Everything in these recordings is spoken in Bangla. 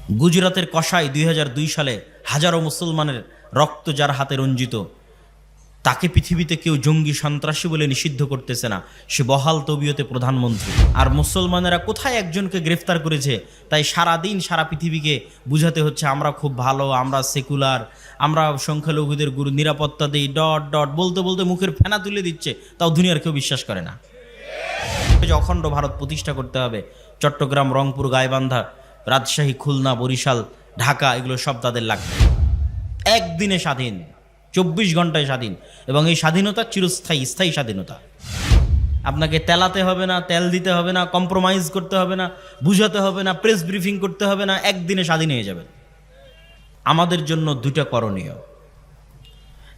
গুজরাতের কসাই 2002 সালে হাজারো মুসলমানের রক্ত যার হাতে রঞ্জিত, তাকে পৃথিবীতে কেউ জঙ্গি সন্ত্রাসী বলে নিষিদ্ধ করতেছে না। সে বহাল তবিয়তে প্রধানমন্ত্রী। আর মুসলমানেরা কোথায় একজনকে গ্রেফতার করেছে, তাই সারাদিন সারা পৃথিবীকে বুঝাতে হচ্ছে আমরা খুব ভালো, আমরা সেকুলার, আমরা সংখ্যালঘুদের গুরু নিরাপত্তা দিই, ডট ডট বলতে বলতে মুখের ফেনা তুলে দিচ্ছে, তাও দুনিয়ার কেউ বিশ্বাস করে না। অখণ্ড ভারত প্রতিষ্ঠা করতে হবে, চট্টগ্রাম, রংপুর, গাইবান্ধা, রাজশাহী, খুলনা, বরিশাল, ঢাকা, এগুলো সব তাদের লাগবে। একদিনে স্বাধীন, 24 ঘন্টায় স্বাধীন, এবং এই স্বাধীনতা চিরস্থায়ী, স্থায়ী স্বাধীনতা। আপনাকে তেলাতে হবে না, তেল দিতে হবে না, কম্প্রোমাইজ করতে হবে না, বুঝাতে হবে না, প্রেস ব্রিফিং করতে হবে না, একদিনে স্বাধীন হয়ে যাবেন। আমাদের জন্য দুটো করণীয়,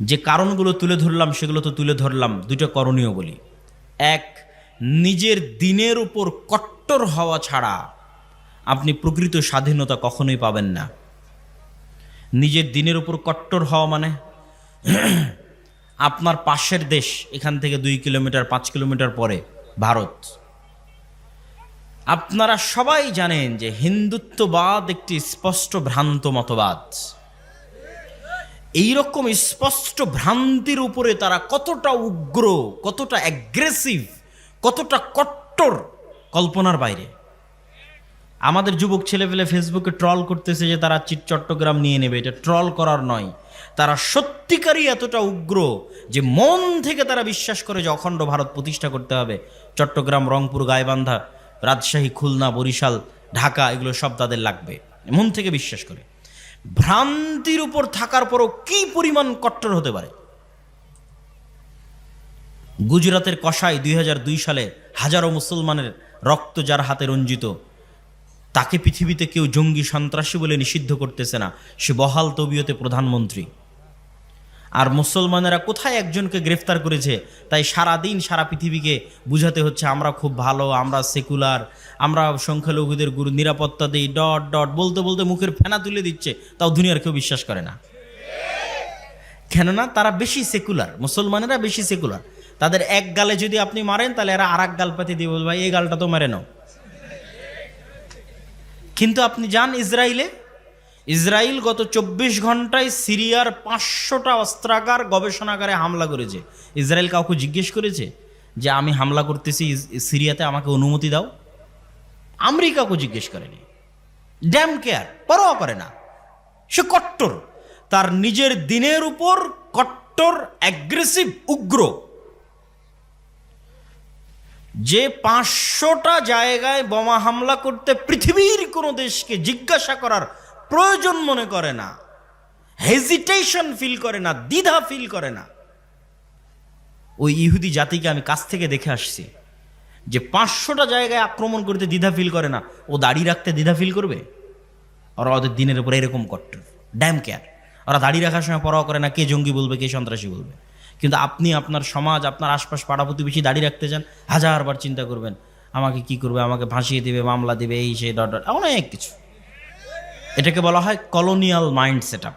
যে কারণগুলো তুলে ধরলাম সেগুলো তো তুলে ধরলাম, দুটো করণীয় বলি। এক, নিজের দিনের উপর কট্টর হওয়া ছাড়া আপনি প্রকৃত স্বাধীনতা কখনোই পাবেন না। নিজের দিনের উপর কট্টর হওয়া মানে আপনার পাশের দেশ, এখান থেকে 2 কিলোমিটার 5 কিলোমিটার পরে ভারত। আপনারা সবাই জানেন যে হিন্দুত্ববাদ একটি স্পষ্ট ভ্রান্ত মতবাদ। এইরকম স্পষ্ট ভ্রান্তির উপরে তারা কতটা উগ্র, কতটা অ্যাগ্রেসিভ, কতটা কট্টর, কল্পনার বাইরে। আমাদের যুবক ছেলেপেলে ফেসবুকে ট্রল করতেছে যে তারা চট্টগ্রাম নিয়ে নেবে। এটা ট্রল করার নয়, তারা সত্যিকারই এতটা উগ্র যে মন থেকে তারা বিশ্বাস করে যে অখণ্ড ভারত প্রতিষ্ঠা করতে হবে। চট্টগ্রাম, রংপুর, গাইবান্ধা, রাজশাহী, খুলনা, বরিশাল, ঢাকা, এগুলো সব তাদের লাগবে, মন থেকে বিশ্বাস করে। ভ্রান্তির উপর থাকার পরও কি পরিমাণ কট্টর হতে পারে। গুজরাতের কসাই 2002 সালে হাজারো মুসলমানের রক্ত যার হাতে রঞ্জিত, তাকে পৃথিবীতে কেউ জঙ্গি সন্ত্রাসী বলে নিষিদ্ধ করতেছে না। সে বহাল তবিয়তে প্রধানমন্ত্রী। আর মুসলমানেরা কোথায় একজনকে গ্রেফতার করেছে, তাই সারাদিন সারা পৃথিবীকে বুঝাতে হচ্ছে আমরা খুব ভালো, আমরা সেকুলার, আমরা সংখ্যালঘুদের গুরু নিরাপত্তা দিই, ডট ডট বলতে বলতে মুখের ফেনা তুলে দিচ্ছে, তাও দুনিয়ার কেউ বিশ্বাস করে না। কেননা তারা বেশি সেকুলার, মুসলমানেরা বেশি সেকুলার। তাদের এক গালে যদি আপনি মারেন, তাহলে এরা আর এক গাল পাতি দিয়ে বলবে ভাই এই গালটা তো মেরে নাও। কিন্তু আপনি যান ইসরায়েলে, ইসরায়েল গত 24 ঘন্টায় সিরিয়ার 500টা অস্ত্রাগার, গবেষণাগারে হামলা করেছে। ইসরায়েল কাউকে জিজ্ঞেস করেছে যে আমি হামলা করতেছি সিরিয়াতে, আমাকে অনুমতি দাও? আমেরিকাকে জিজ্ঞেস করেনি। ড্যাম কেয়ার, পরোয়া করে না। সে কট্টর, তার নিজের দিনের উপর কট্টর, অ্যাগ্রেসিভ, উগ্র। যে 500টা জায়গায় বোমা হামলা করতে পৃথিবীর কোনো দেশকে জিজ্ঞাসা করার প্রয়োজন মনে করে না, হেজিটেশন ফিল করে না, দ্বিধা ফিল করে না। ওই ইহুদি জাতিকে আমি কাছ থেকে দেখে আসছি যে 500টা জায়গায় আক্রমণ করতে দ্বিধা ফিল করে না, ও দাড়ি রাখতে দ্বিধা ফিল করবে? ওরা ওদের দিনের উপর এরকম কট্টর, ড্যাম কেয়ার। ওরা দাড়ি রাখার সময় পরোয়া করে না কে জঙ্গি বলবে, কে সন্ত্রাসী বলবে। কিন্তু আপনি আপনার সমাজ, আপনার আশপাশ, পাড়া প্রতিবেশী দাড়ি রাখতে চান, হাজারবার চিন্তা করবেন আমাকে কি করবে, আমাকে ফাঁসিয়ে দেবে, মামলা দেবে, এই সেই ডট ডট, অনেক কিছু। এটাকে বলা হয় কলোনিয়াল মাইন্ড সেট আপ।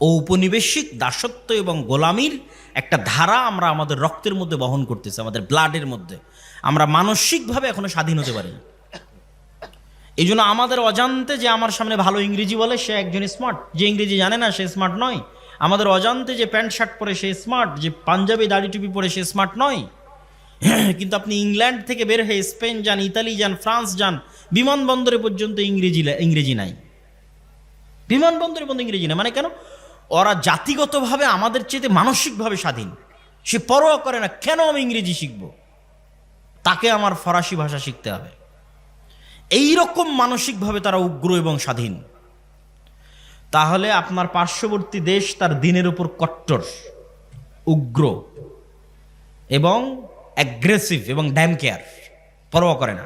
ঔপনিবেশিক দাসত্ব এবং গোলামির একটা ধারা আমরা আমাদের রক্তের মধ্যে বহন করতেছি, আমাদের ব্লাডের মধ্যে। আমরা মানসিকভাবে এখনো স্বাধীন হতে পারি। এই জন্য আমাদের অজান্তে যে আমার সামনে ভালো ইংরেজি বলে সে একজন স্মার্ট, যে ইংরেজি জানে না সে স্মার্ট নয়। আমাদের অজান্তে যে প্যান্ট শার্ট পরে সে স্মার্ট, যে পাঞ্জাবি দাড়ি টুপি পরে সে স্মার্ট নয়। কিন্তু আপনি ইংল্যান্ড থেকে বের হয়ে স্পেন যান, ইতালি যান, ফ্রান্স যান, বিমানবন্দরে পর্যন্ত ইংরেজি নাই। বিমানবন্দরে পর্যন্ত ইংরেজি নাই। মানে কেন? ওরা জাতিগতভাবে আমাদের চেয়ে মানসিকভাবে স্বাধীন। সে পরোয়া করে না কেন আমি ইংরেজি শিখব, তাকে আমার ফরাসি ভাষা শিখতে হবে। এইরকম মানসিকভাবে তারা উগ্র এবং স্বাধীন। তাহলে আপনার পার্শ্ববর্তী দেশ তার দিনের উপর কট্টর, উগ্র এবং অ্যাগ্রেসিভ এবং ড্যাম কেয়ার, পরোয়া করে না।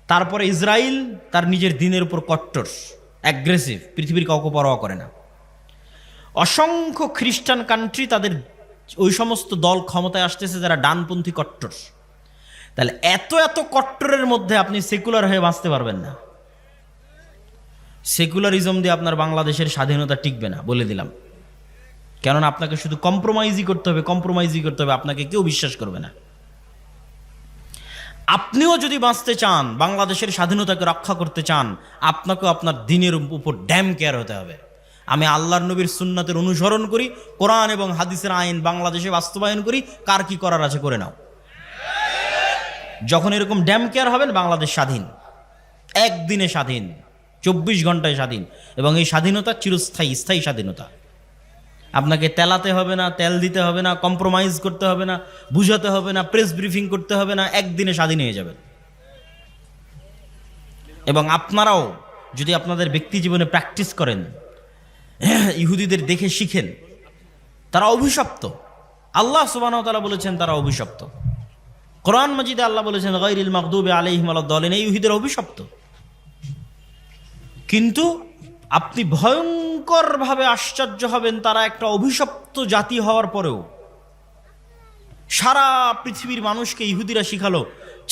তারপরে ইসরায়েল তার নিজের দিনের উপর কট্টর, অ্যাগ্রেসিভ, পৃথিবীর কাউকে পরোয়া করে না। অসংখ্য খ্রিস্টান কান্ট্রি, তাদের ওই সমস্ত দল ক্ষমতায় আসতেছে যারা ডানপন্থী কট্টর। তাহলে এত এত কট্টরের মধ্যে আপনি সেকুলার হয়ে বাঁচতে পারবেন না। সেকুলারিজম দিয়ে আপনার বাংলাদেশের স্বাধীনতা টিকবে না, বলে দিলাম। কেননা আপনাকে শুধু কম্প্রোমাইজই করতে হবে, আপনাকে কেউ বিশ্বাস করবে না। আপনিও যদি বাঁচতে চান, বাংলাদেশের স্বাধীনতাকে রক্ষা করতে চান, আপনাকেও আপনার দিনের উপর ড্যাম কেয়ার হতে হবে। আমি আল্লাহর নবীর সুন্নাতের অনুসরণ করি, কোরআন এবং হাদিসের আইন বাংলাদেশে বাস্তবায়ন করি, কার কি করার আছে করে নাও। যখন এরকম ড্যাম কেয়ার হবেন, বাংলাদেশ স্বাধীন, একদিনে স্বাধীন, 24 ঘন্টায় স্বাধীন, এবং এই স্বাধীনতা চিরস্থায়ী, স্থায়ী স্বাধীনতা। আপনাকে তেলাতে হবে না, তেল দিতে হবে না, কম্প্রোমাইজ করতে হবে না, বুঝাতে হবে না, প্রেস ব্রিফিং করতে হবে না, একদিনে স্বাধীন হয়ে যাবেন। এবং আপনারাও যদি আপনাদের ব্যক্তি জীবনে প্র্যাকটিস করেন, ইহুদিদের দেখে শিখেন, তারা অভিশপ্ত। আল্লাহ সুবহানাহু ওয়া তাআলা বলেছেন তারা অভিশপ্ত। কোরআন মাজিদে আল্লাহ বলেছেন গায়রিল মাগদুবি আলাইহিম ওয়ালাদ-দালিন, এই ইহুদিরা অভিশপ্ত। কিন্তু আপনি ভয়ঙ্করভাবে আশ্চর্য হবেন, তারা একটা অভিশপ্ত জাতি হওয়ার পরেও সারা পৃথিবীর মানুষকে ইহুদিরা শিখালো,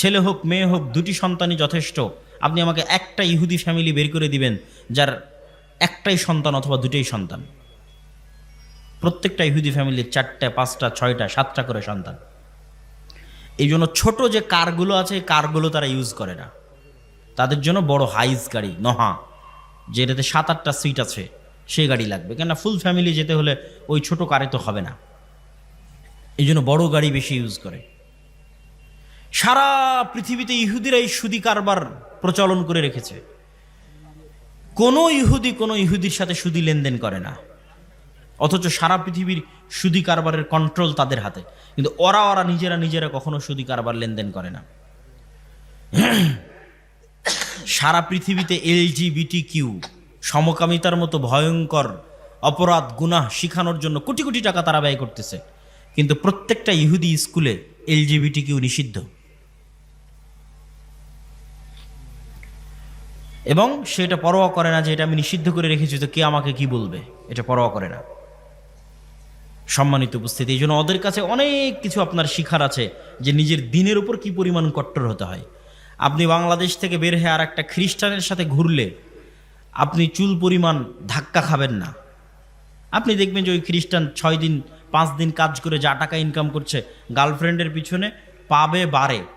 ছেলে হোক মেয়ে হোক দুটি সন্তানই যথেষ্ট। আপনি আমাকে একটা ইহুদি ফ্যামিলি বের করে দিবেন যার একটাই সন্তান অথবা দুটোই সন্তান। প্রত্যেকটা ইহুদি ফ্যামিলির 4টা 5টা 6টা 7টা করে সন্তান। এই জন্য ছোট যে কারগুলো আছে, কারগুলো তারা ইউজ করে না। তাদের জন্য বড় হাইস গাড়ি, নহা, যেটাতে 7-8টা সিট আছে, সেই গাড়ি লাগবে। কেননা ফুল ফ্যামিলি যেতে হলে ওই ছোট কারে তো হবে না, এই জন্য বড় গাড়ি বেশি ইউজ করে। সারা পৃথিবীতে ইহুদিরা এই সুদি কারবার প্রচলন করে রেখেছে। কোনো ইহুদির সাথে সুদি লেনদেন করে না, অথচ সারা পৃথিবীর সুদি কারবারের কন্ট্রোল তাদের হাতে। কিন্তু ওরা নিজেরা কখনো সুদি কারবার লেনদেন করে না। সারা পৃথিবীতে LGBTQ সমকামিতার মতো ভয়ঙ্কর অপরাধ গুনাহ শিখানোর জন্য কোটি কোটি টাকা তারা ব্যয় করতেছে, কিন্তু প্রত্যেকটা ইহুদি স্কুলে LGBTQ নিষিদ্ধ। এবং সেটা পরোয়া করে না যে এটা আমি নিষিদ্ধ করে রেখেছি তো কে আমাকে কি বলবে, এটা পরোয়া করে না। সম্মানিত উপস্থিতি, এই জন্য ওদের কাছে অনেক কিছু আপনার শিখার আছে যে নিজের দিনের উপর কি পরিমাণ কট্টর হতে হয়। আপনি বাংলাদেশ থেকে বের হয়ে আর একটা খ্রিস্টানের সাথে ঘুরলে আপনি চুল পরিমাণ ধাক্কা খাবেন না। আপনি দেখবেন যে ওই খ্রিস্টান 6 দিন 5 দিন কাজ করে যা টাকা ইনকাম করছে, গার্লফ্রেন্ডের পিছনে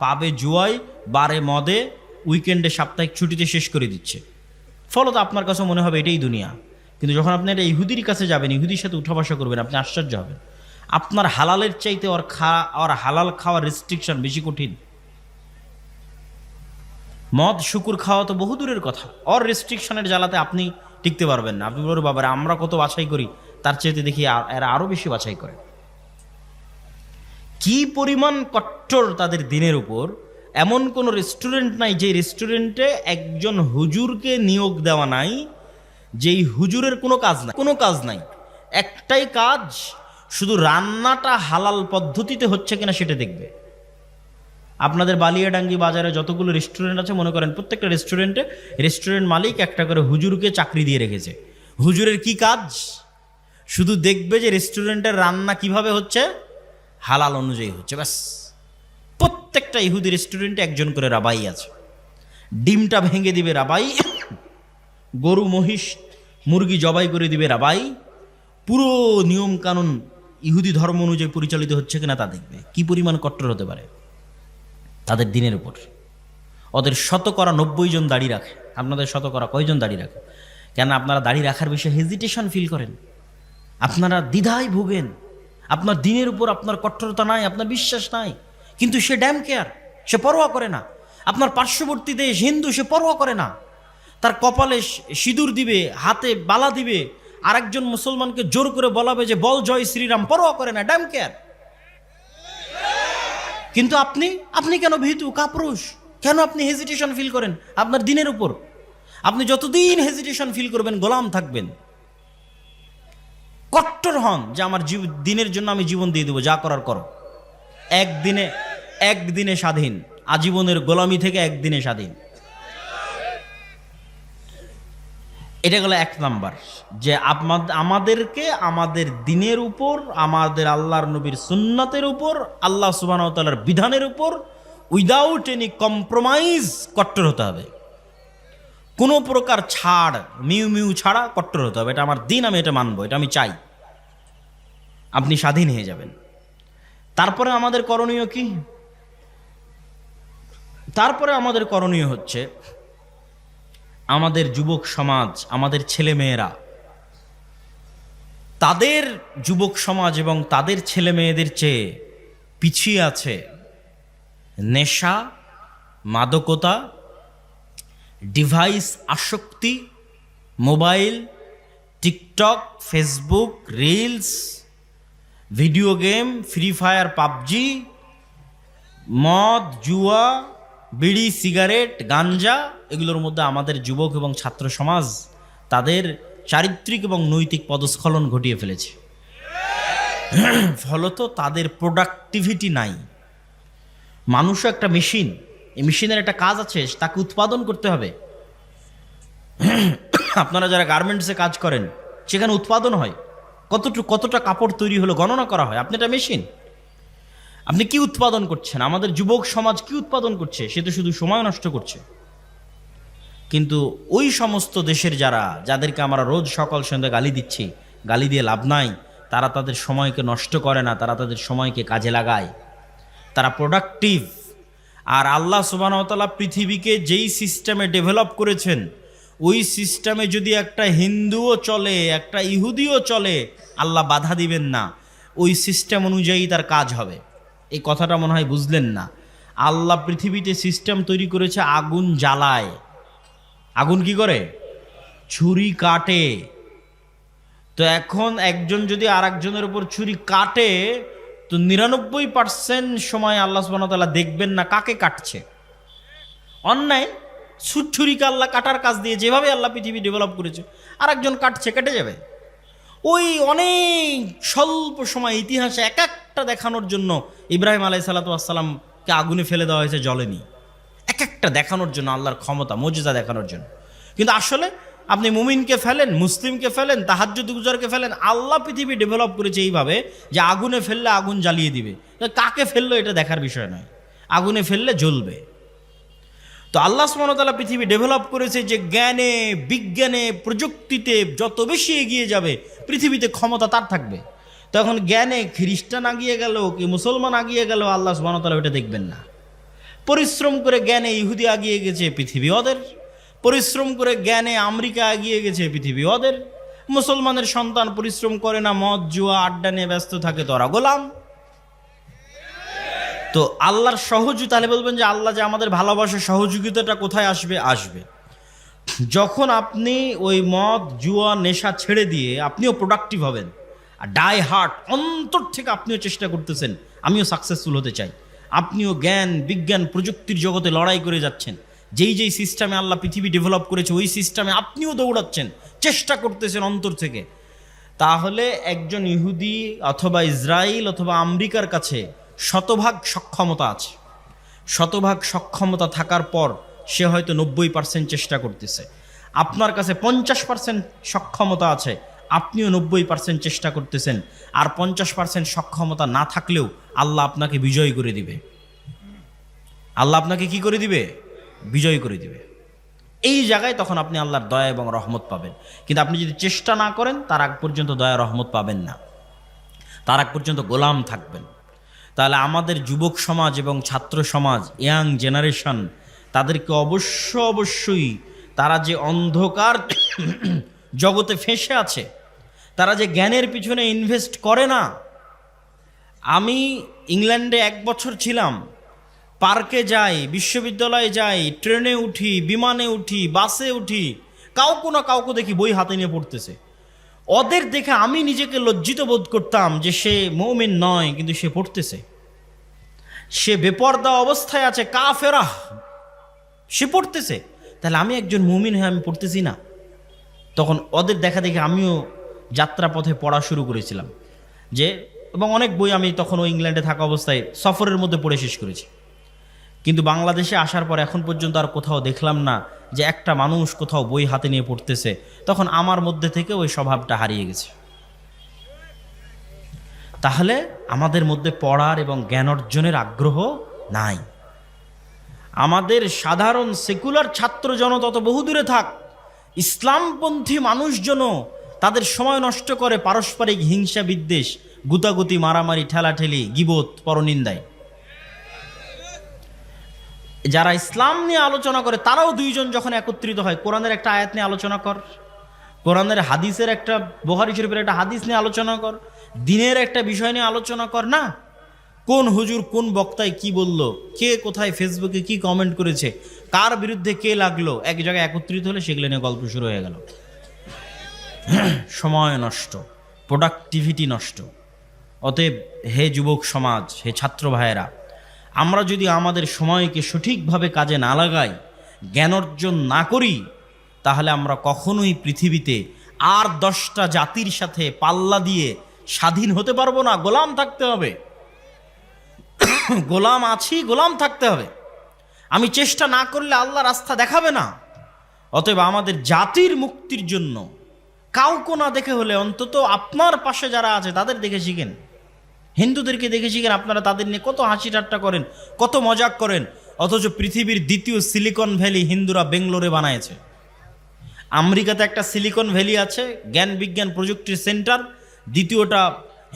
পাবে জুয়ায়, বারে মদে, উইকেন্ডে সাপ্তাহিক ছুটিতে শেষ করে দিচ্ছে। ফলত আপনার কাছে মনে হবে এটাই দুনিয়া। কিন্তু যখন আপনি একটা ইহুদির কাছে যাবেন, ইহুদির সাথে উঠা বসা করবেন, আপনি আশ্চর্য হবেন। আপনার হালালের চাইতে ওর হালাল খাওয়ার রেস্ট্রিকশন বেশি কঠিন। মদ শুকুর খাওয়া তো বহু দূরের কথা, ওর রেস্ট্রিকশনের জ্বালাতে আপনি টিকতে পারবেন না। আপনি বলবেন বাবারে আমরা কত বাছাই করি, তার চাইতে দেখি এরা আরো বেশি বাছাই করে। কি পরিমাণ কট্টর তাদের দিনের উপর। এমন কোনো রেস্টুরেন্ট নাই যে রেস্টুরেন্টে একজন হুজুরকে নিয়োগ দেওয়া নাই, যেই হুজুরের কোনো কাজ নাই। একটাই কাজ, শুধু রান্নাটা হালাল পদ্ধতিতে হচ্ছে কিনা সেটা দেখবে। আপনাদের বালিয়াডাঙ্গি বাজারে যতগুলো রেস্টুরেন্ট আছে, মনে করেন প্রত্যেকটা রেস্টুরেন্ট মালিক একটা করে হুজুরকে চাকরি দিয়ে রেখেছে। হুজুরের কি কাজ? শুধু দেখবে যে রেস্টুরেন্টের রান্না কিভাবে হচ্ছে, হালাল অনুযায়ী হচ্ছে, ব্যাস। প্রত্যেকটা ইহুদি রেস্টুরেন্টে একজন করে রাবাই আছে। ডিমটা ভেঙে দিবে রাবাই, গরু মহিষ মুরগি জবাই করে দিবে রাবাই। পুরো নিয়ম কানুন ইহুদি ধর্ম অনুযায়ী পরিচালিত হচ্ছে কিনা তা দেখবে। কি পরিমাণ কট্টর হতে পারে তাদের দিনের উপর। ওদের 90% জন দাড়ি রাখে, আপনাদের কয়জন দাড়ি রাখে? কেন আপনারা দাড়ি রাখার বিষয়ে হেজিটেশন ফিল করেন, আপনারা দ্বিধায় ভোগেন, আপনার দিনের উপর আপনার কট্টরতা নাই, আপনার বিশ্বাস নাই, কিন্তু সে ড্যাম কেয়ার, সে পরোয়া করে না। আপনার পার্শ্ববর্তী দেশ হিন্দু, সে পরোয়া করে না। তার কপালে সিঁদুর দিবে, হাতে বালা দিবে, আরেকজন মুসলমানকে জোর করে বলাবে যে বল জয় শ্রীরাম, পরোয়া করে না, ড্যাম কেয়ার। কিন্তু আপনি কেন ভীতু কাপুরুষ? কেন আপনি হেজিটেশন ফিল করেন আপনার দিনের উপর? আপনি যতদিন হেজিটেশন ফিল করবেন, গোলাম থাকবেন। কট্টর হন যে আমার দিনের জন্য আমি জীবন দিয়ে দেবো, যা করার করো। একদিনে স্বাধীন, আজীবনের গোলামি থেকে একদিনে স্বাধীন। এটা গেল 1 নাম্বার, যে আমাদেরকে আমাদের দিনের উপর, আমাদের আল্লাহর নবীর সুন্নাতের উপর, আল্লাহ সুবহানাহু ওয়া তাআলার বিধানের উপর উইদাউট এনি কম্প্রোমাইজ কট্টর হতে হবে। কোনো প্রকার ছাড়, মিউ ছাড়া কট্টর হতে হবে। এটা আমার দিন, আমি এটা মানবো, এটা আমি চাই। আপনি স্বাধীন হয়ে যাবেন। তারপরে আমাদের করণীয় কি? তারপরে আমাদের করণীয় হচ্ছে আমাদের যুবক সমাজ, আমাদের ছেলে মেয়েরা, তাদের যুবক সমাজ এবং তাদের ছেলে মেয়েদের চেয়ে পিছিয়ে আছে নেশা, মাদকতা, ডিভাইস আসক্তি, mobile, TikTok, Facebook, reels, video game, free fire, PUBG, মদ, জুয়া, বিড়ি, সিগারেট, গাঞ্জা, এগুলোর মধ্যে আমাদের যুবক এবং ছাত্র সমাজ তাদের চারিত্রিক এবং নৈতিক পদস্খলন ঘটিয়ে ফেলেছে। ফলত তাদের প্রোডাক্টিভিটি নাই। মানুষও একটা মেশিন, এই মেশিনের একটা কাজ আছে, তাকে উৎপাদন করতে হবে। আপনারা যারা গার্মেন্টসে কাজ করেন, সেখানে উৎপাদন হয়, কতটা কাপড় তৈরি হলো গণনা করা হয়। আপনি একটা মেশিন, আপনি কি উৎপাদন করছেন? আমাদের যুবক সমাজ কি উৎপাদন করছে? সে তো শুধু সময় নষ্ট করছে। কিন্তু ওই সমস্ত দেশের যাদেরকে আমরা রোজ সকাল সন্ধ্যা গালি দিচ্ছি, গালি দিয়ে লাভ নাই, তারা তাদের সময়কে নষ্ট করে না, তারা তাদের সময়কে কাজে লাগায়, তারা প্রোডাক্টিভ। আর আল্লাহ সুবহানাহু ওয়া তাআলা পৃথিবীকে যেই সিস্টেমে ডেভেলপ করেছেন, ওই সিস্টেমে যদি একটা হিন্দুও চলে, একটা ইহুদিও চলে, আল্লাহ বাধা দিবেন না, ওই সিস্টেম অনুযায়ী তার কাজ হবে। এই কথাটা মনে হয় বুঝলেন না। আল্লাহ পৃথিবীতে সিস্টেম তৈরি করেছে আগুন জ্বালায়। আগুন কি করে? ছুরি কাটে। তো এখন একজন যদি আর একজনের উপর ছুরি কাটে, তো 99% সময় আল্লাহ সুবহানাহু ওয়া তাআলা দেখবেন না কাকে কাটছে। অন্যায় ছুরিকে আল্লাহ কাটার কাজ দিয়ে, যেভাবে আল্লাহ পৃথিবী ডেভেলপ করেছে, আর একজন কাটছে, কেটে যাবে। ওই অনেক স্বল্প সময় ইতিহাসে এক একটা দেখানোর জন্য ইব্রাহিম আলাইহিস সালাতু ওয়াস সালামকে আগুনে ফেলে দেওয়া হয়েছে, জ্বলেনি। এক একটা দেখানোর জন্য, আল্লাহর ক্ষমতা, মুজিজা দেখানোর জন্য। কিন্তু আসলে আপনি মুমিনকে ফেলেন, মুসলিমকে ফেলেন, তাহাজ্জুদ গুজারকে ফেলেন, আল্লাহ পৃথিবী ডেভেলপ করেছে এইভাবে যে আগুনে ফেললে আগুন জ্বালিয়ে দিবে। কাকে ফেললো এটা দেখার বিষয় নয়, আগুনে ফেললে জ্বলবে। তো আল্লাহ সুবহানাহু ওয়া তাআলা পৃথিবী ডেভেলপ করেছে যে জ্ঞানে, বিজ্ঞানে, প্রযুক্তিতে যত বেশি এগিয়ে যাবে, পৃথিবীতে ক্ষমতা তার থাকবে। তখন জ্ঞানে খ্রিস্টান আগিয়ে গেল কি মুসলমান আগিয়ে গেল, আল্লাহ সুবহানাহু ওয়া তাআলা ওটা দেখবেন না। পরিশ্রম করে জ্ঞানে ইহুদি আগিয়ে গেছে, পৃথিবী ওদের। পরিশ্রম করে জ্ঞানে আমেরিকা এগিয়ে গেছে, পৃথিবী ওদের। মুসলমানের সন্তান পরিশ্রম করে না, মদ জুয়া আড্ডা নিয়ে ব্যস্ত থাকে, তো ওরা গোলাম। তো আল্লাহর সহযোগিতা, তাহলে বলবেন যে আল্লাহ যে আমাদের ভালোবাসে, সহযোগিতাটা কোথায় আসবে? আসবে যখন আপনি ওই মদ জুয়া নেশা ছেড়ে দিয়ে আপনিও প্রোডাক্টিভ হবেন, আর ডাই হার্ট অন্তর থেকে আপনিও চেষ্টা করতেছেন আমিও সাকসেসফুল হতে চাই, আপনিও জ্ঞান বিজ্ঞান প্রযুক্তির জগতে লড়াই করে যাচ্ছেন, যেই সিস্টেমে আল্লাহ পৃথিবী ডেভেলপ করেছে ওই সিস্টেমে আপনিও দৌড়াচ্ছেন, চেষ্টা করতেছেন অন্তর থেকে, তাহলে একজন ইহুদি অথবা ইসরায়েল অথবা আমেরিকার কাছে শতভাগ সক্ষমতা আছে। শতভাগ সক্ষমতা থাকার পর সে হয়তো 90% চেষ্টা করতেছে। আপনার কাছে 50% সক্ষমতা আছে, আপনিও 90% চেষ্টা করতেছেন। আর 50% সক্ষমতা না থাকলেও আল্লাহ আপনাকে বিজয় করে দিবে। আল্লাহ আপনাকে কি করে দিবে? বিজয় করে দিবে। এই জায়গায় তখন আপনি আল্লাহর দয়া এবং রহমত পাবেন। কিন্তু আপনি যদি চেষ্টা না করেন, তার আগ পর্যন্ত দয়া রহমত পাবেন না, তার আগ পর্যন্ত গোলাম থাকবেন। তাহলে আমাদের যুবক সমাজ এবং ছাত্র সমাজ, ইয়াং জেনারেশন, তাদেরকে অবশ্যই তারা যে অন্ধকার জগতে ফেঁসে আছে, তারা যে জ্ঞানের পিছনে ইনভেস্ট করে না। আমি ইংল্যান্ডে 1 বছর ছিলাম, পার্কে যাই, বিশ্ববিদ্যালয়ে যাই, ট্রেনে উঠি, বিমানে উঠি, বাসে উঠি, কাউকে দেখি বই হাতে নিয়ে পড়তেছে। ওদের দেখে আমি নিজেকে লজ্জিত বোধ করতাম যে সে মুমিন নয়, কিন্তু সে পড়তেছে, সে বেপরদা অবস্থায় আছে, কাফেরা, সে পড়তেছে। তাহলে আমি একজন মুমিন হয়ে আমি পড়তেছি না? তখন ওদের দেখা দেখে আমিও যাত্রাপথে পড়া শুরু করেছিলাম এবং অনেক বই আমি তখন ওই ইংল্যান্ডে থাকা অবস্থায় সফরের মধ্যে পড়ে শেষ করেছি। কিন্তু বাংলাদেশে আসার পর এখন পর্যন্ত আর কোথাও দেখলাম না যে একটা মানুষ কোথাও বই হাতে নিয়ে পড়তেছে। তখন আমার মধ্যে থেকে ওই স্বভাবটা হারিয়ে গেছে। তাহলে আমাদের মধ্যে পড়ার এবং জ্ঞান অর্জনের আগ্রহ নাই। আমাদের সাধারণ সেকুলার ছাত্র জনতা তো বহুদূরে থাক, ইসলামপন্থী মানুষজন তাদের সময় নষ্ট করে পারস্পরিক হিংসা বিদ্বেষ, গুতাগুতি, মারামারি, ঠেলাঠেলি, গীবত, পরনিন্দায়। যারা ইসলাম নিয়ে আলোচনা করে তারাও দুইজন যখন একত্রিত হয়, কোরআনের একটা আয়াত নিয়ে আলোচনা কর, কোরআনের হাদিসের একটা, বুখারী শরীফের একটা হাদিস নিয়ে আলোচনা কর, দিনের একটা বিষয় নিয়ে আলোচনা কর না। কোন হুজুর কোন বক্তায় কি বলল, কে কোথায় ফেসবুকে কি কমেন্ট করেছে, কার বিরুদ্ধে কে লাগলো, এক জায়গায় একত্রিত হলে সেগুলো নিয়ে গল্প শুরু হয়ে গেল। সময় নষ্ট, প্রোডাক্টিভিটি নষ্ট। অতএব হে যুবক সমাজ, হে ছাত্র ভাইয়েরা, আমরা যদি আমাদের সময়কে সঠিকভাবে কাজে না লাগাই, জ্ঞান অর্জন না করি, তাহলে আমরা কখনোই পৃথিবীতে আর 10টা জাতির সাথে পাল্লা দিয়ে স্বাধীন হতে পারবো না। গোলাম থাকতে হবে, গোলাম আছি, গোলাম থাকতে হবে। আমি চেষ্টা না করলে আল্লাহ রাস্তা দেখাবে না। অতএব আমাদের জাতির মুক্তির জন্য কাউকে না দেখে হলে অন্তত আপনার পাশে যারা আছে তাদের দেখে শিখেন। হিন্দুদেরকে দেখে শিখেন, আপনারা তাদের নিয়ে কত হাসি ঠাট্টা করেন, কত মজাক করেন, অথচ পৃথিবীর দ্বিতীয় সিলিকন ভ্যালি হিন্দুরা বেঙ্গলোরে বানায়ছে। আমেরিকাতে একটা সিলিকন ভ্যালি আছে, জ্ঞান বিজ্ঞান প্রযুক্তির সেন্টার, দ্বিতীয়টা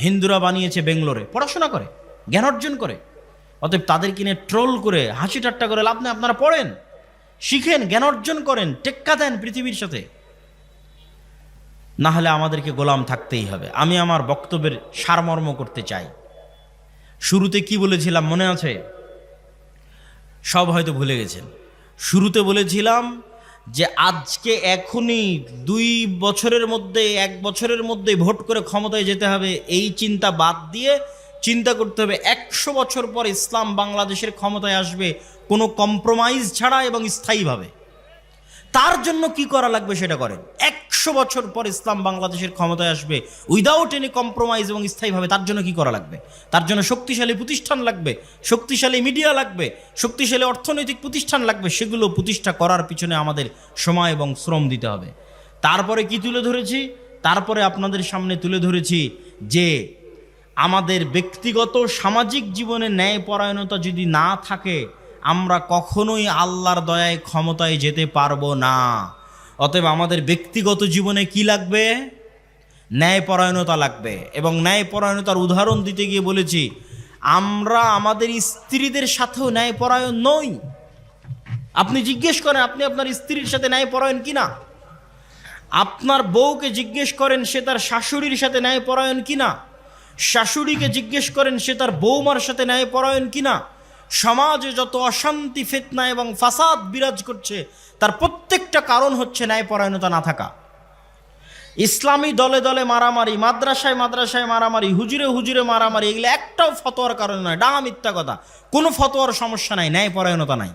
হিন্দুরা বানিয়েছে বেঙ্গলোরে। পড়াশোনা করে, জ্ঞান অর্জন করে। অতএব তাদেরকে নিয়ে ট্রোল করে হাসি ঠাট্টা করে লাভ নেই। আপনারা পড়েন, শিখেন, জ্ঞান অর্জন করেন, টেক্কা দেন পৃথিবীর সাথে, না হলে আমাদেরকে গোলাম থাকতেই হবে। আমি আমার বক্তব্যের সারমর্ম করতে চাই। শুরুতে কি বলেছিলাম মনে আছে? সব হয়তো ভুলে গেছেন। শুরুতে বলেছিলাম যে আজকে এখনই 2 বছরের মধ্যে, 1 বছরের মধ্যে ভোট করে ক্ষমতায় যেতে হবে, এই চিন্তা বাদ দিয়ে চিন্তা করতে হবে 100 বছর পর ইসলাম বাংলাদেশের ক্ষমতায় আসবে, কোনো কম্প্রোমাইজ ছাড়া এবং স্থায়ীভাবে। তার জন্য কি করা লাগবে সেটা করেন। 100 বছর পর ইসলাম বাংলাদেশের ক্ষমতায় আসবে উইদাউট এনি কম্প্রোমাইজ এবং স্থায়ীভাবে। তার জন্য কি করা লাগবে? তার জন্য শক্তিশালী প্রতিষ্ঠান লাগবে, শক্তিশালী মিডিয়া লাগবে, শক্তিশালী অর্থনৈতিক প্রতিষ্ঠান লাগবে। সেগুলো প্রতিষ্ঠা করার পিছনে আমাদের সময় এবং শ্রম দিতে হবে। তারপরে কি তুলে ধরেছি? তারপরে আপনাদের সামনে তুলে ধরেছি যে আমাদের ব্যক্তিগত সামাজিক জীবনে ন্যায়পরায়ণতা যদি না থাকে, আমরা কখনোই আল্লাহর দয়ায় ক্ষমতায় যেতে পারবো না। অতএব আমাদের ব্যক্তিগত জীবনে কি লাগবে? ন্যায়পরায়ণতা লাগবে। এবং ন্যায়পরায়ণতার উদাহরণ দিতে গিয়ে বলেছি, আমরা আমাদের স্ত্রীদের সাথেও ন্যায়পরায়ণ নই। আপনি জিজ্ঞেস করেন আপনি আপনার স্ত্রীর সাথে ন্যায়পরায়ণ কিনা। আপনার বউকে জিজ্ঞেস করেন সে তার শাশুড়ির সাথে ন্যায়পরায়ণ কিনা। শাশুড়িকে জিজ্ঞেস করেন সে তার বৌমার সাথে ন্যায়পরায়ণ কিনা। সমাজে যত অশান্তি, ফিতনা এবং ফাসাদ বিরাজ করছে, তার প্রত্যেকটা কারণ হচ্ছে ন্যায়পরায়ণতা না থাকা। ইসলামী দলে দলে মারামারি, মাদ্রাসায় মাদ্রাসায় মারামারি, হুজুরে হুজুরে মারামারি, এগুলো একটাও ফতোয়ার কারণে নয়, ডাঙা মিথ্যা কথা। কোনো ফতোয়ার সমস্যা নাই, ন্যায়পরায়ণতা নাই।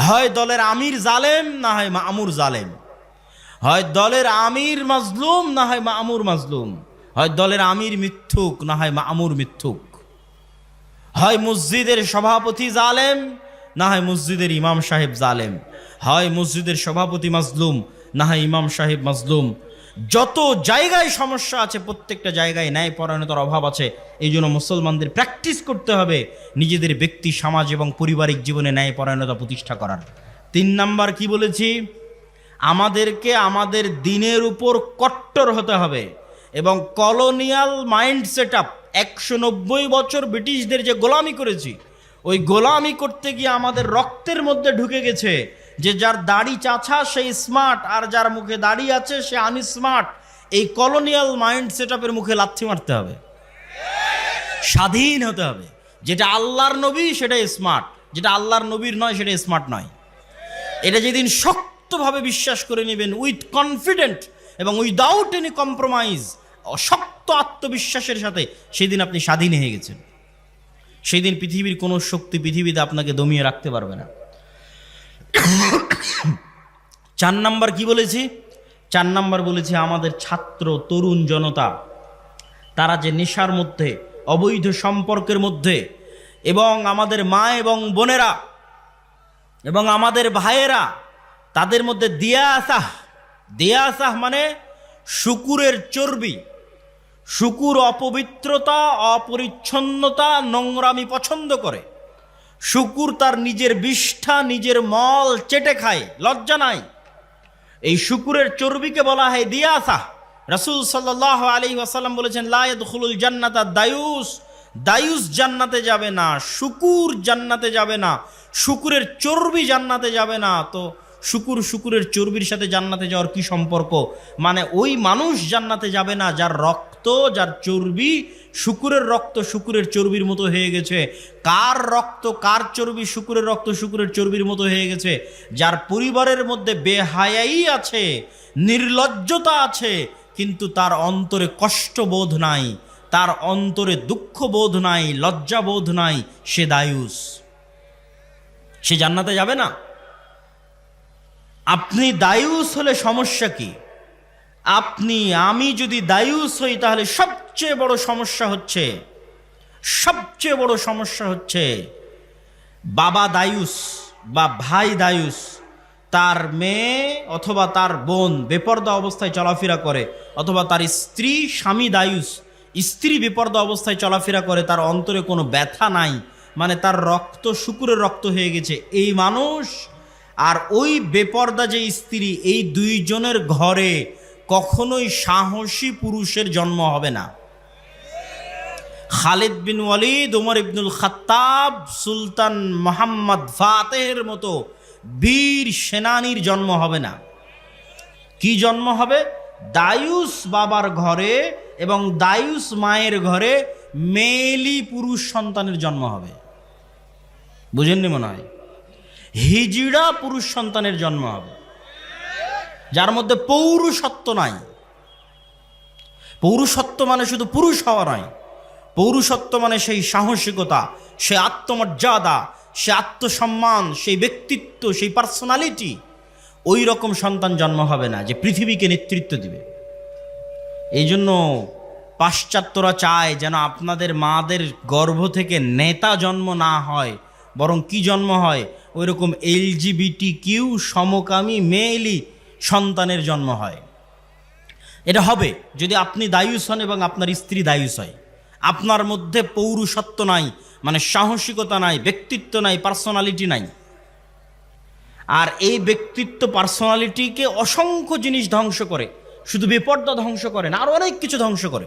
হয় দলের আমির জালেম, না হয় মামুর জালেম। হয় দলের আমির মাজলুম, না হয় মামুর মাজলুম। হয় দলের আমির মিথ্যুক, না হয় মামুর মিথ্যুক। হয় মসজিদের সভাপতি জালেম, না হয় মসজিদের ইমাম সাহেব জালেম। হয় মসজিদের সভাপতি মাজলুম, না হয় ইমাম সাহেব মাজলুম। যত জায়গায় সমস্যা আছে, প্রত্যেকটা জায়গায় ন্যায়পরায়ণতার অভাব আছে। এই জন্য মুসলমানদের প্র্যাকটিস করতে হবে নিজেদের ব্যক্তি, সমাজ এবং পারিবারিক জীবনে ন্যায়পরায়ণতা প্রতিষ্ঠা করার। 3 নাম্বার কি বলেছি? আমাদেরকে আমাদের দিনের উপর কট্টর হতে হবে এবং কলোনিয়াল মাইন্ড সেট আপ, 190 বছর ব্রিটিশদের যে গোলামি করেছি, ওই গোলামি করতে গিয়ে আমাদের রক্তের মধ্যে ঢুকে গেছে যে যার দাড়ি চাছা সে স্মার্ট, আর যার মুখে দাড়ি আছে সে আনস্মার্ট। এই কলোনিয়াল মাইন্ড সেট আপের মুখে লাথি মারতে হবে, স্বাধীন হতে হবে। যেটা আল্লাহর নবী সেটা স্মার্ট, যেটা আল্লাহর নবীর নয় সেটা স্মার্ট নয়। এটা যেদিন শক্তভাবে বিশ্বাস করে নেবেন, উইথ কনফিডেন্ট এবং উইদাউট এনি কম্প্রোমাইজ, শক্ত আত্মবিশ্বাসের সাথে, সেদিন আপনি স্বাধীন হয়ে গেছেন। সেই দিন পৃথিবীর কোনো শক্তি পৃথিবীতে আপনাকে দমিয়ে রাখতে পারবে না। 4 নাম্বার কি বলেছি? 4 নাম্বার বলেছি আমাদের ছাত্র তরুণ জনতা, তারা যে নেশার মধ্যে, অবৈধ সম্পর্কের মধ্যে, এবং আমাদের মা এবং বোনেরা এবং আমাদের ভাইয়েরা, তাদের মধ্যে দিয়াসাহ মানে শুকুরের চর্বি। শুকুর অপবিত্রতা, অপরিচ্ছন্নতা, নোংরামি পছন্দ করে। শুকুর তার নিজের বিষ্ঠা, নিজের মল চেটে খায়, লজ্জা নাই। এই শুকুরের চর্বিকে বলা হয় দিয়াসাহ। রাসূল সাল্লাল্লাহু আলাইহি ওয়াসাল্লাম বলেছেন, লা ইয়াদখুলুল জান্নাতা দায়ুস, দায়ুস জান্নাতে যাবে না, শুকুর জান্নাতে যাবে না, শুকুরের চর্বি জান্নাতে যাবে না। তো শুকুরের চর্বির সাথে জান্নাতে যাওয়ার কি সম্পর্ক? মানে ওই মানুষ জান্নাতে যাবে না যার রক্ত, যার চর্বি শুকুরের রক্ত শুকুরের চর্বির মতো হয়ে গেছে। কার রক্ত কার চর্বি শুকুরের রক্ত শুকুরের চর্বির মতো হয়ে গেছে? যার পরিবারের মধ্যে বেহায়াই আছে, নির্লজ্জতা আছে, কিন্তু তার অন্তরে কষ্টবোধ নাই, তার অন্তরে দুঃখবোধ নাই, লজ্জাবোধ নাই, সে দায়ুস, সে জান্নাতে যাবে না। আপনি দায়ুস হলে সমস্যা কি? আমি যদি দায়ুস হই তাহলে সবচেয়ে বড় সমস্যা হচ্ছে বাবা দায়ুস বা ভাই দায়ুস, তার মেয়ে অথবা তার বোন বেপরদা অবস্থায় চলাফেরা করে, অথবা তার স্বামী দায়ুস, স্ত্রী বেপরদা অবস্থায় চলাফেরা করে, তার অন্তরে কোনো ব্যথা নাই, মানে তার রক্ত শুকুরের রক্ত হয়ে গেছে। এই মানুষ আর ওই বেপরদা যে স্ত্রী, এই দুইজনের ঘরে কখনোই সাহসী পুরুষের জন্ম হবে না। খালিদ বিন ওয়ালিদ, ওমর ইবনুল খাত্তাব, সুলতান মোহাম্মদ ফাতেহের মতো বীর সেনানীর জন্ম হবে না। কি জন্ম হবে? দায়ুস বাবার ঘরে এবং দায়ুস মায়ের ঘরে মেয়েলি পুরুষ সন্তানের জন্ম হবে। বুঝেননি মনে হয়? হিজড়া পুরুষ সন্তানের জন্ম হবে, যার মধ্যে পৌরুষত্ব নাই। পৌরুষত্ব মানে শুধু পুরুষ হওয়া নয়, পৌরুষত্ব মানে সেই সাহসিকতা, সে আত্মমর্যাদা, সে আত্মসম্মান, সেই ব্যক্তিত্ব, সেই পার্সোনালিটি। ওই রকম সন্তান জন্ম হবে না যে পৃথিবীকে নেতৃত্ব দিবে। এই জন্য পাশ্চাত্যরা চায় যেন আপনাদের মাদের গর্ভ থেকে নেতা জন্ম না হয়, বরং কি জন্ম হয়? ওই রকম LGBTQ সমকামী মেয়েলি সন্তানের জন্ম হয়। এটা হবে যদি আপনি দায়ুস হন এবং আপনার স্ত্রী দায়ুস হয়। আপনার মধ্যে পৌরুষত্ব নাই, মানে সাহসিকতা নাই, ব্যক্তিত্ব নাই, পার্সোনালিটি নাই। আর এই ব্যক্তিত্ব পার্সোনালিটিকে অসংখ্য জিনিস ধ্বংস করে, শুধু বেপর্দা ধ্বংস করে না, আরও অনেক কিছু ধ্বংস করে।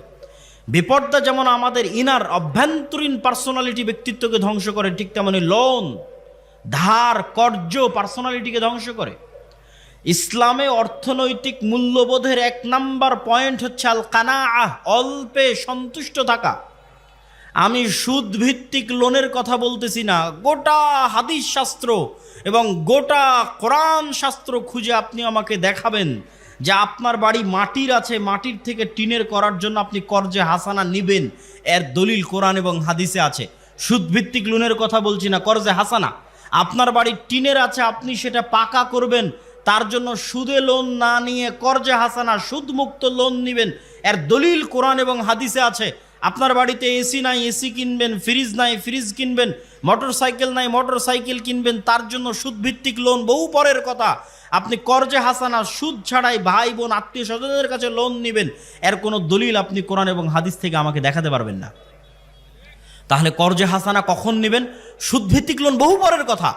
বেপর্দা যেমন আমাদের ইনার অভ্যন্তরীণ পার্সোনালিটি ব্যক্তিত্বকে ধ্বংস করে, ঠিক তেমনি লোন, ধার, কর্য পার্সোনালিটিকে ধ্বংস করে। ইসলামে অর্থনৈতিক মূল্যবোধের 1 নাম্বার পয়েন্ট হচ্ছে আল কানাআহ, অল্পে সন্তুষ্ট থাকা। আমি সুদ ভিত্তিক লোনের কথা বলতেছি না, গোটা হাদিস শাস্ত্র এবং গোটা কোরআন শাস্ত্র খুঁজে আপনি আমাকে দেখাবেন যে আপনার বাড়ি মাটির আছে, মাটির থেকে টিনের করার জন্য আপনি কর্জে হাসানা নিবেন, এর দলিল কোরআন এবং হাদিসে আছে। সুদ ভিত্তিক লোনের কথা বলছি না, কর্জে হাসানা। আপনার বাড়ি টিনের আছে, আপনি সেটা পাকা করবেন, তার জন্য সুদে লোন না নিয়ে কর্জে হাসানা সুদমুক্ত লোন নেবেন, এর দলিল কোরআন এবং হাদিসে আছে। আপনার বাড়িতে এসি নাই, এসি কিনবেন, ফ্রিজ নাই, ফ্রিজ কিনবেন, মোটর সাইকেল নাই, মোটর সাইকেল কিনবেন, তার জন্য সুদভিত্তিক লোন বহু পরের কথা। আপনি কর্জে হাসানা সুদ ছাড়াই ভাই বোন আত্মীয় স্বজনদের কাছে লোন নেবেন, এর কোনো দলিল আপনি কোরআন এবং হাদিস থেকে আমাকে দেখাতে পারবেন না। তাহলে কর্জে হাসানা কখন নেবেন? সুদভিত্তিক লোন বহু পরের কথা।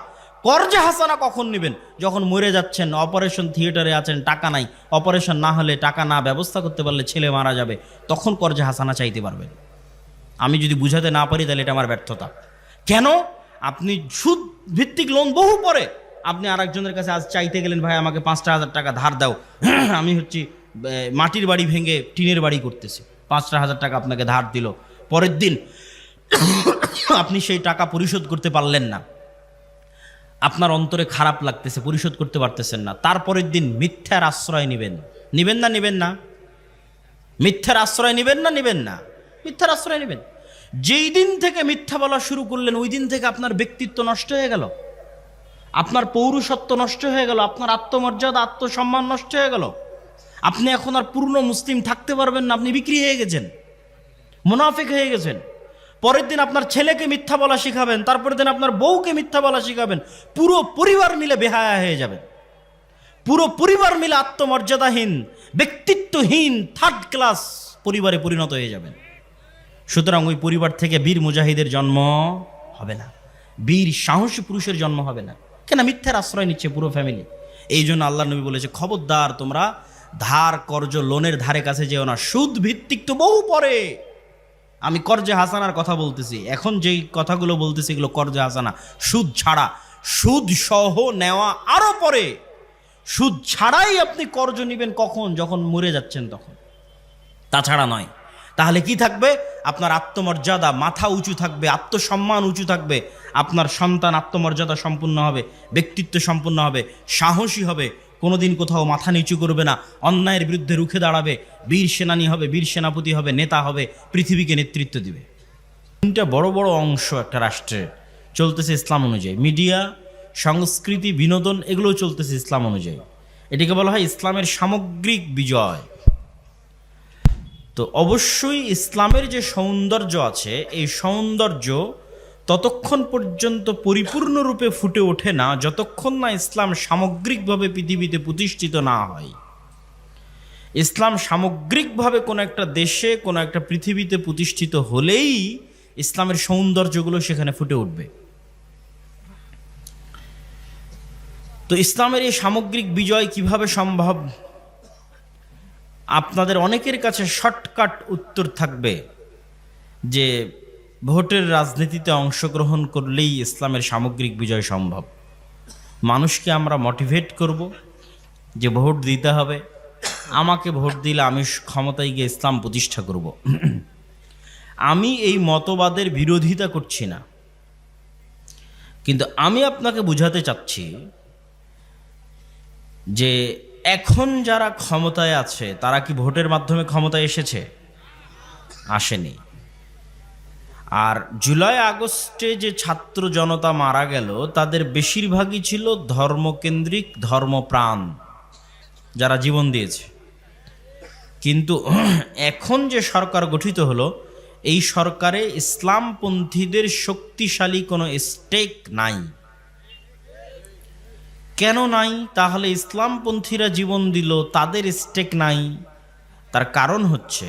কর্জে হাসানা কখন নেবেন? যখন মরে যাচ্ছেন, অপারেশন থিয়েটারে আছেন, টাকা নাই, অপারেশন না হলে, টাকা না ব্যবস্থা করতে পারলে ছেলে মারা যাবে, তখন কর্জে হাসানা চাইতে পারবেন। আমি যদি বুঝাতে না পারি তাহলে এটা আমার ব্যর্থতা। কেন? আপনি সুদ ভিত্তিক লোন বহু পরে, আপনি আরেকজনের কাছে আজ চাইতে গেলেন, ভাই আমাকে 5,000 টাকা ধার দাও, আমি মাটির বাড়ি ভেঙে টিনের বাড়ি করতেছি, 5,000 টাকা আপনাকে ধার দিল। পরের দিন আপনি সেই টাকা পরিশোধ করতে পারলেন না, আপনার অন্তরে খারাপ লাগতেছে, পরিশোধ করতে পারতেছেন না। তারপরের দিন মিথ্যার আশ্রয় নেবেন না? মিথ্যার আশ্রয় নেবেন না? মিথ্যার আশ্রয় নেবেন। যেই দিন থেকে মিথ্যা বলা শুরু করলেন, ওই দিন থেকে আপনার ব্যক্তিত্ব নষ্ট হয়ে গেল, আপনার পৌরুষত্ব নষ্ট হয়ে গেল, আপনার আত্মমর্যাদা, আত্মসম্মান নষ্ট হয়ে গেল। আপনি এখন আর পূর্ণ মুসলিম থাকতে পারবেন না, আপনি বিক্রি হয়ে গেছেন, মুনাফিক হয়ে গেছেন। পরের দিন আপনার ছেলেকে মিথ্যা বলা শিখাবেন, তারপরের দিন আপনার বউকে মিথ্যা বলা শিখাবেন, পুরো পরিবার মিলে বেহায়া হয়ে যাবেন, পুরো পরিবার মিলে আত্মমর্যাদাহীন, ব্যক্তিত্বহীন, থার্ড ক্লাস পরিবারে পরিণত হয়ে যাবেন। সুতরাং ওই পরিবার থেকে বীর মুজাহিদের জন্ম হবে না, বীর সাহসী পুরুষের জন্ম হবে না। কেন? মিথ্যার আশ্রয় নিচ্ছে পুরো ফ্যামিলি। এই জন্য আল্লাহ নবী বলেছে, খবরদার তোমরা ধার কর্জ লোনের ধারে কাছে যেও না। সুদ ভিত্তিক তো বহু পরে, আমি কর্জে হাসানার কথা বলতেছি, এখন যেই কথাগুলো বলতেছি এগুলো কর্জে হাসানা, সুদ ছাড়া। সুদ সহ নেওয়া আরো পরে, সুদ ছাড়াই আপনি কর্জ নেবেন কখন? যখন মরে যাচ্ছেন তখন, তাছাড়া নয়। তাহলে কি থাকবে? আপনার আত্মমর্যাদা, মাথা উঁচু থাকবে, আত্মসম্মান উঁচু থাকবে, আপনার সন্তান আত্মমর্যাদা সম্পূর্ণ হবে, ব্যক্তিত্ব সম্পূর্ণ হবে, সাহসী হবে, কোনোদিন কোথাও মাথা নিচু করবে না, অন্যায়ের বিরুদ্ধে রুখে দাঁড়াবে, বীর সেনানী হবে, বীর সেনাপতি হবে, নেতা হবে, পৃথিবীকে নেতৃত্ব দিবে। তিনটা বড় বড় অংশ একটা রাষ্ট্রের চলতেছে ইসলাম অনুযায়ী। মিডিয়া, সংস্কৃতি, বিনোদন, এগুলো চলতেছে ইসলাম অনুযায়ী। এটিকে বলা হয় ইসলামের সামগ্রিক বিজয়। তো অবশ্যই ইসলামের যে সৌন্দর্য আছে, এই সৌন্দর্য ততক্ষণ পর্যন্ত পরিপূর্ণরূপে ফুটে ওঠে না যতক্ষণ না ইসলাম সামগ্রিকভাবে পৃথিবীতে প্রতিষ্ঠিত না হয়। ইসলাম সামগ্রিকভাবে কোনো একটা দেশে, কোনো একটা পৃথিবীতে প্রতিষ্ঠিত হলেই ইসলামের সৌন্দর্যগুলো সেখানে ফুটে উঠবে। তো ইসলামের এই সামগ্রিক বিজয় কিভাবে সম্ভব? আপনাদের অনেকের কাছে শর্টকাট উত্তর থাকবে যে ভোটের রাজনীতিতে অংশগ্রহণ করলেই ইসলামের সামগ্রিক বিজয় সম্ভব। মানুষকে আমরা মোটিভেট করব যে ভোট দিতে হবে, আমাকে ভোট দিলে আমি ক্ষমতায় গিয়ে ইসলাম প্রতিষ্ঠা করব। আমি এই মতবাদের বিরোধিতা করছি না, কিন্তু আমি আপনাকে বুঝাতে চাচ্ছি যে এখন যারা ক্ষমতায় আছে তারা কি ভোটের মাধ্যমে ক্ষমতায় এসেছে? আসেনি। আর জুলাই আগস্টে যে ছাত্র জনতা মারা গেল, তাদের বেশিরভাগই ছিল ধর্মকেন্দ্রিক, ধর্মপ্রাণ, যারা জীবন দিয়েছে। কিন্তু এখন যে সরকার গঠিত হলো, এই সরকারে ইসলামপন্থীদের শক্তিশালী কোনো স্টেক নাই। কেন নাই? তাহলে ইসলামপন্থীরা জীবন দিল, তাদের স্টেক নাই। তার কারণ হচ্ছে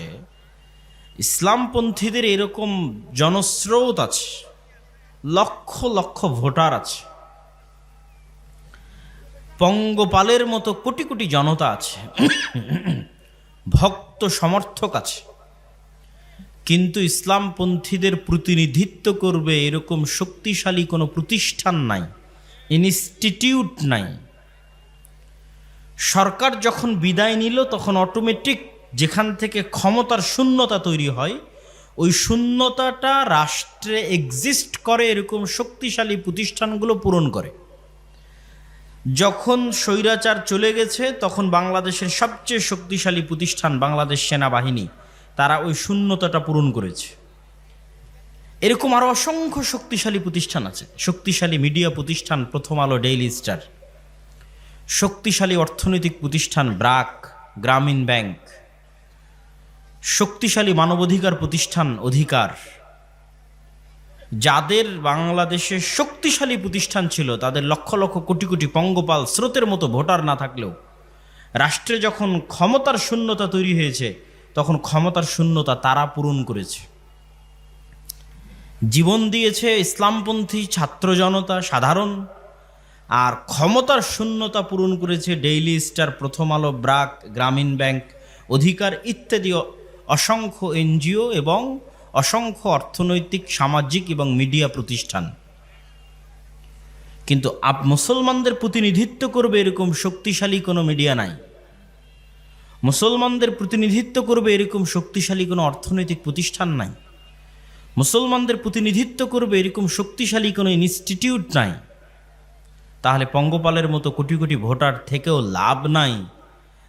ইসলামপন্থীদের এরকম জনস্রোত আছে, লক্ষ লক্ষ ভোটার আছে, পঙ্গপালের মতো কোটি কোটি জনতা আছে, ভক্ত সমর্থক আছে, কিন্তু ইসলামপন্থীদের প্রতিনিধিত্ব করবে এরকম শক্তিশালী কোনো প্রতিষ্ঠান নাই, ইনস্টিটিউট নাই। সরকার যখন বিদায় নিল তখন অটোমেটিক যেখান থেকে ক্ষমতার শূন্যতা তৈরি হয়, ওই শূন্যতাটা রাষ্ট্রে এক্সিস্ট করে এরকম শক্তিশালী প্রতিষ্ঠানগুলো পূরণ করে। যখন স্বৈরাচার চলে গেছে তখন বাংলাদেশের সবচেয়ে শক্তিশালী প্রতিষ্ঠান বাংলাদেশ সেনাবাহিনী, তারা ওই শূন্যতাটা পূরণ করেছে। এরকম আরও অসংখ্য শক্তিশালী প্রতিষ্ঠান আছে, শক্তিশালী মিডিয়া প্রতিষ্ঠান প্রথম আলো, ডেইলি স্টার, শক্তিশালী অর্থনৈতিক প্রতিষ্ঠান ব্র্যাক, গ্রামীণ ব্যাংক, শক্তিশালী মানবাধিকার প্রতিষ্ঠান অধিকার। যাদের বাংলাদেশে শক্তিশালী প্রতিষ্ঠান ছিল, তাদের লক্ষ লক্ষ কোটি কোটি পঙ্গপাল স্রোতের মতো ভোটার না থাকলেও রাষ্ট্রে যখন ক্ষমতার শূন্যতা তৈরি হয়েছে তখন ক্ষমতার শূন্যতা তারা পূরণ করেছে। জীবন দিয়েছে ইসলামপন্থী ছাত্র জনতা সাধারণ, আর ক্ষমতার শূন্যতা পূরণ করেছে ডেইলি স্টার, প্রথম আলো, ব্র্যাক, গ্রামীণ ব্যাংক, অধিকার ইত্যাদি অসংখ্য এনজিও এবং অসংখ্য অর্থনৈতিক, সামাজিক এবং মিডিয়া প্রতিষ্ঠান। কিন্তু মুসলমানদের প্রতিনিধিত্ব করবে এরকম শক্তিশালী কোনো মিডিয়া নাই, মুসলমানদের প্রতিনিধিত্ব করবে এরকম শক্তিশালী কোনো অর্থনৈতিক প্রতিষ্ঠান নাই, মুসলমানদের প্রতিনিধিত্ব করবে এরকম শক্তিশালী কোনো ইনস্টিটিউট নাই। তাহলে পঙ্গপালের মতো কোটি কোটি ভোটার থেকেও লাভ নাই।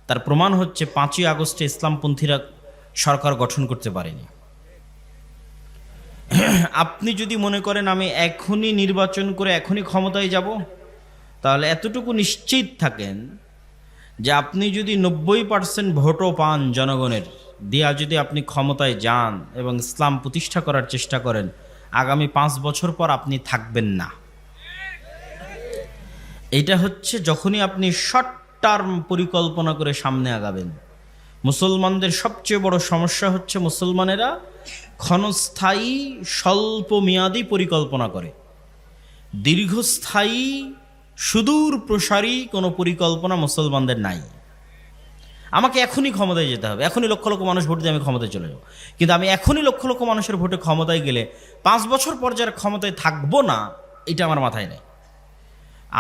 তার প্রমাণ হচ্ছে 5ই আগস্টে ইসলামপন্থীরা সরকার গঠন করতে পারেনি। আপনি যদি মনে করেন আমি এখনই নির্বাচন করে এখনই ক্ষমতায় যাব, তাহলে এতটুকু নিশ্চিত থাকেন যে আপনি যদি 90% ভোটও পান জনগণের দিয়া, যদি আপনি ক্ষমতায় যান এবং ইসলাম প্রতিষ্ঠা করার চেষ্টা করেন, আগামী 5 বছর পর আপনি থাকবেন না। এটা হচ্ছে যখনই আপনি শর্ট টার্ম পরিকল্পনা করে সামনে আগাবেন। মুসলমানদের সবচেয়ে বড় সমস্যা হচ্ছে মুসলমানেরা ক্ষণস্থায়ী স্বল্প মেয়াদী পরিকল্পনা করে, দীর্ঘস্থায়ী সুদূর প্রসারী কোনো পরিকল্পনা মুসলমানদের নাই। আমাকে এখনই ক্ষমতায় যেতে হবে, এখনই লক্ষ লক্ষ মানুষ ভোট দিয়ে আমি ক্ষমতায় চলে যাব। কিন্তু আমি এখনই লক্ষ লক্ষ মানুষের ভোটে ক্ষমতায় গেলে 5 বছর পর যারা ক্ষমতায় থাকবো না, এটা আমার মাথায় নেই।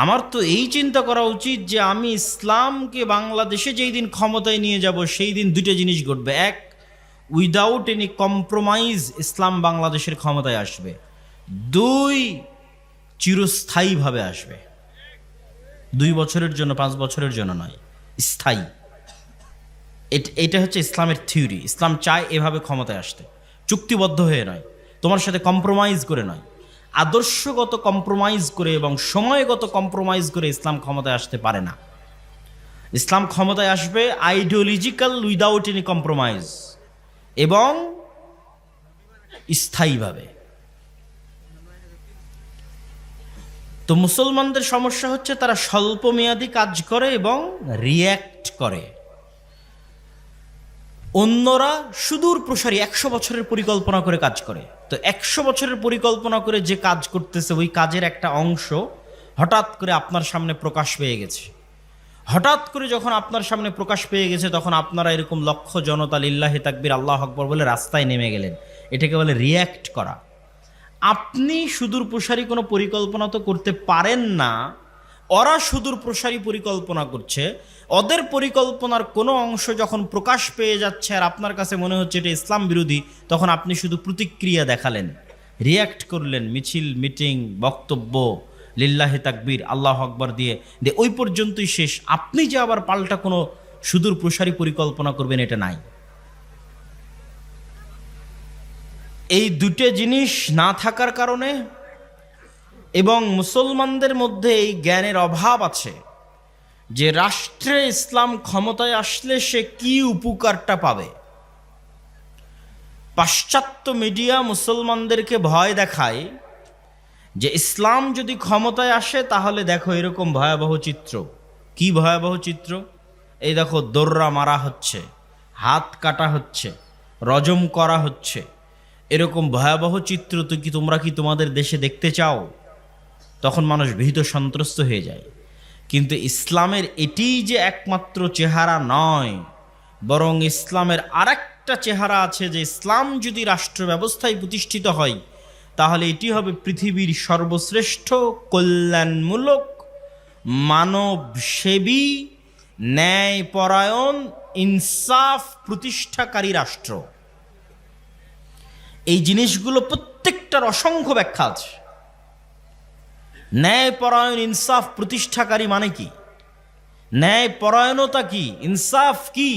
আমার তো এই চিন্তা করা উচিত যে আমি ইসলামকে বাংলাদেশে যেই দিন ক্ষমতায় নিয়ে যাব সেই দিন দুটো জিনিস ঘটবে। এক, উইদাউট এনি কম্প্রোমাইজ ইসলাম বাংলাদেশের ক্ষমতায় আসবে। 2, চিরস্থায়ীভাবে আসবে। 2 বছরের জন্য, 5 বছরের জন্য নয়, স্থায়ী। এটা হচ্ছে ইসলামের থিওরি। ইসলাম চায় এভাবে ক্ষমতায় আসতে, চুক্তিবদ্ধ হয়ে নয়, তোমার সাথে কম্প্রোমাইজ করে নয়। আদর্শগত কম্প্রোমাইজ করে এবং সময়গত কম্প্রোমাইজ করে ইসলাম ক্ষমতায় আসতে পারে না। ইসলাম ক্ষমতায় আসবে আইডিওলজিক্যাল উইদাউট এনি কম্প্রোমাইজ এবং স্থায়ীভাবে। তো মুসলমানদের সমস্যা হচ্ছে তারা স্বল্পমেয়াদী কাজ করে এবং রিয়্যাক্ট করে। অন্যরা সুদূর প্রসারী 100 বছরের পরিকল্পনা করে কাজ করে। তো 100 বছরের পরিকল্পনা করে যে কাজ করতেছে, ওই কাজের একটা অংশ হঠাৎ করে আপনার সামনে প্রকাশ পেয়ে গেছে। হঠাৎ করে যখন আপনার সামনে প্রকাশ পেয়ে গেছে, তখন আপনারা এরকম লক্ষ জনতা লিল্লাহি তাকবীর আল্লাহু আকবার বলে রাস্তায় নেমে গেলেন। এটাকে বলে রিয়্যাক্ট করা। আপনি সুদূর প্রসারী কোনো পরিকল্পনা তো করতে পারেন না, ওরা সুদূর প্রসারী পরিকল্পনা করছে। ওদের পরিকল্পনার কোনো অংশ যখন প্রকাশ পেয়ে যাচ্ছে আর আপনার কাছে মনে হচ্ছে এটা ইসলাম বিরোধী, তখন আপনি শুধু প্রতিক্রিয়া দেখালেন, রিয়্যাক্ট করলেন, মিছিল, মিটিং, বক্তব্য, লিল্লাহি তাকবীর আল্লাহু আকবার দিয়ে ওই পর্যন্তই শেষ। আপনি যে আবার পাল্টা কোনো সুদূর প্রসারী পরিকল্পনা করবেন, এটা নাই। এই দুটো জিনিস না থাকার কারণে এবং মুসলমানদের মধ্যে এই জ্ঞানের অভাব আছে যে রাষ্ট্রে ইসলাম ক্ষমতায় আসলে সে কি উপকারটা পাবে। পাশ্চাত্য মিডিয়া মুসলমানদেরকে ভয় দেখায় যে ইসলাম যদি ক্ষমতায় আসে তাহলে দেখো এরকম ভয়াবহ চিত্র। কি ভয়াবহ চিত্র? এই দেখো, দোররা মারা হচ্ছে, হাত কাটা হচ্ছে, রজম করা হচ্ছে, এরকম ভয়াবহ চিত্র তো তোমরা কি তোমাদের দেশে দেখতে চাও? তখন মানুষ ভীত সন্ত্রস্ত হয়ে যায়। কিন্তু ইসলামের এটিই যে একমাত্র চেহারা নয়, বরং ইসলামের আরেকটা চেহারা আছে যে ইসলাম যদি রাষ্ট্র ব্যবস্থায় প্রতিষ্ঠিত হয় তাহলে এটি হবে পৃথিবীর সর্বশ্রেষ্ঠ কল্যাণমূলক, মানবসেবী, ন্যায়পরায়ণ, ইনসাফ প্রতিষ্ঠাকারী রাষ্ট্র। এই জিনিসগুলো প্রত্যেকটার অসংখ্য ব্যাখ্যা আছে। ন্যায়পরায়ণ, ইনসাফ প্রতিষ্ঠাকারী মানে কি? ন্যায়পরায়ণতা কি? ইনসাফ কি?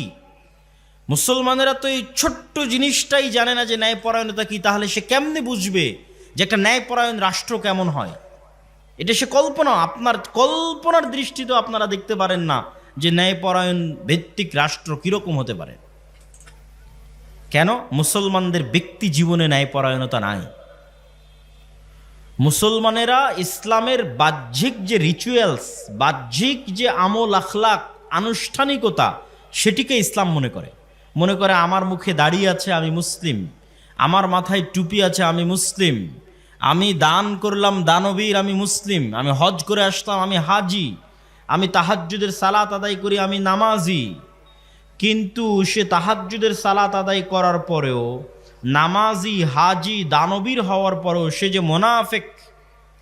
মুসলমানেরা তো এই ছোট্ট জিনিসটাই জানে না যে ন্যায়পরায়ণতা কি। তাহলে সে কেমনে বুঝবে যে একটা ন্যায়পরায়ণ রাষ্ট্র কেমন হয়? এটা সে কল্পনা, আপনার কল্পনার দৃষ্টিতে আপনারা দেখতে পারেন না যে ন্যায়পরায়ণ ভিত্তিক রাষ্ট্র কিরকম হতে পারে। কেন? মুসলমানদের ব্যক্তি জীবনে ন্যায়পরায়ণতা নাই। মুসলমানেরা ইসলামের বাহ্যিক যে রিচুয়ালস, বাহ্যিক যে আমল আখলাক, আনুষ্ঠানিকতা, সেটিকে ইসলাম মনে করে আমার মুখে দাড়ি আছে আমি মুসলিম, আমার মাথায় টুপি আছে আমি মুসলিম, আমি দান করলাম দানবীর আমি মুসলিম, আমি হজ করে আসলাম আমি হাজি, আমি তাহাজ্জুদের সালাত আদায় করি আমি নামাজি। কিন্তু সে তাহাজ্জুদের সালাত আদায় করার পরেও, নামাজি, হাজি, দানবীর হওয়ার পরেও সে যে মুনাফিক,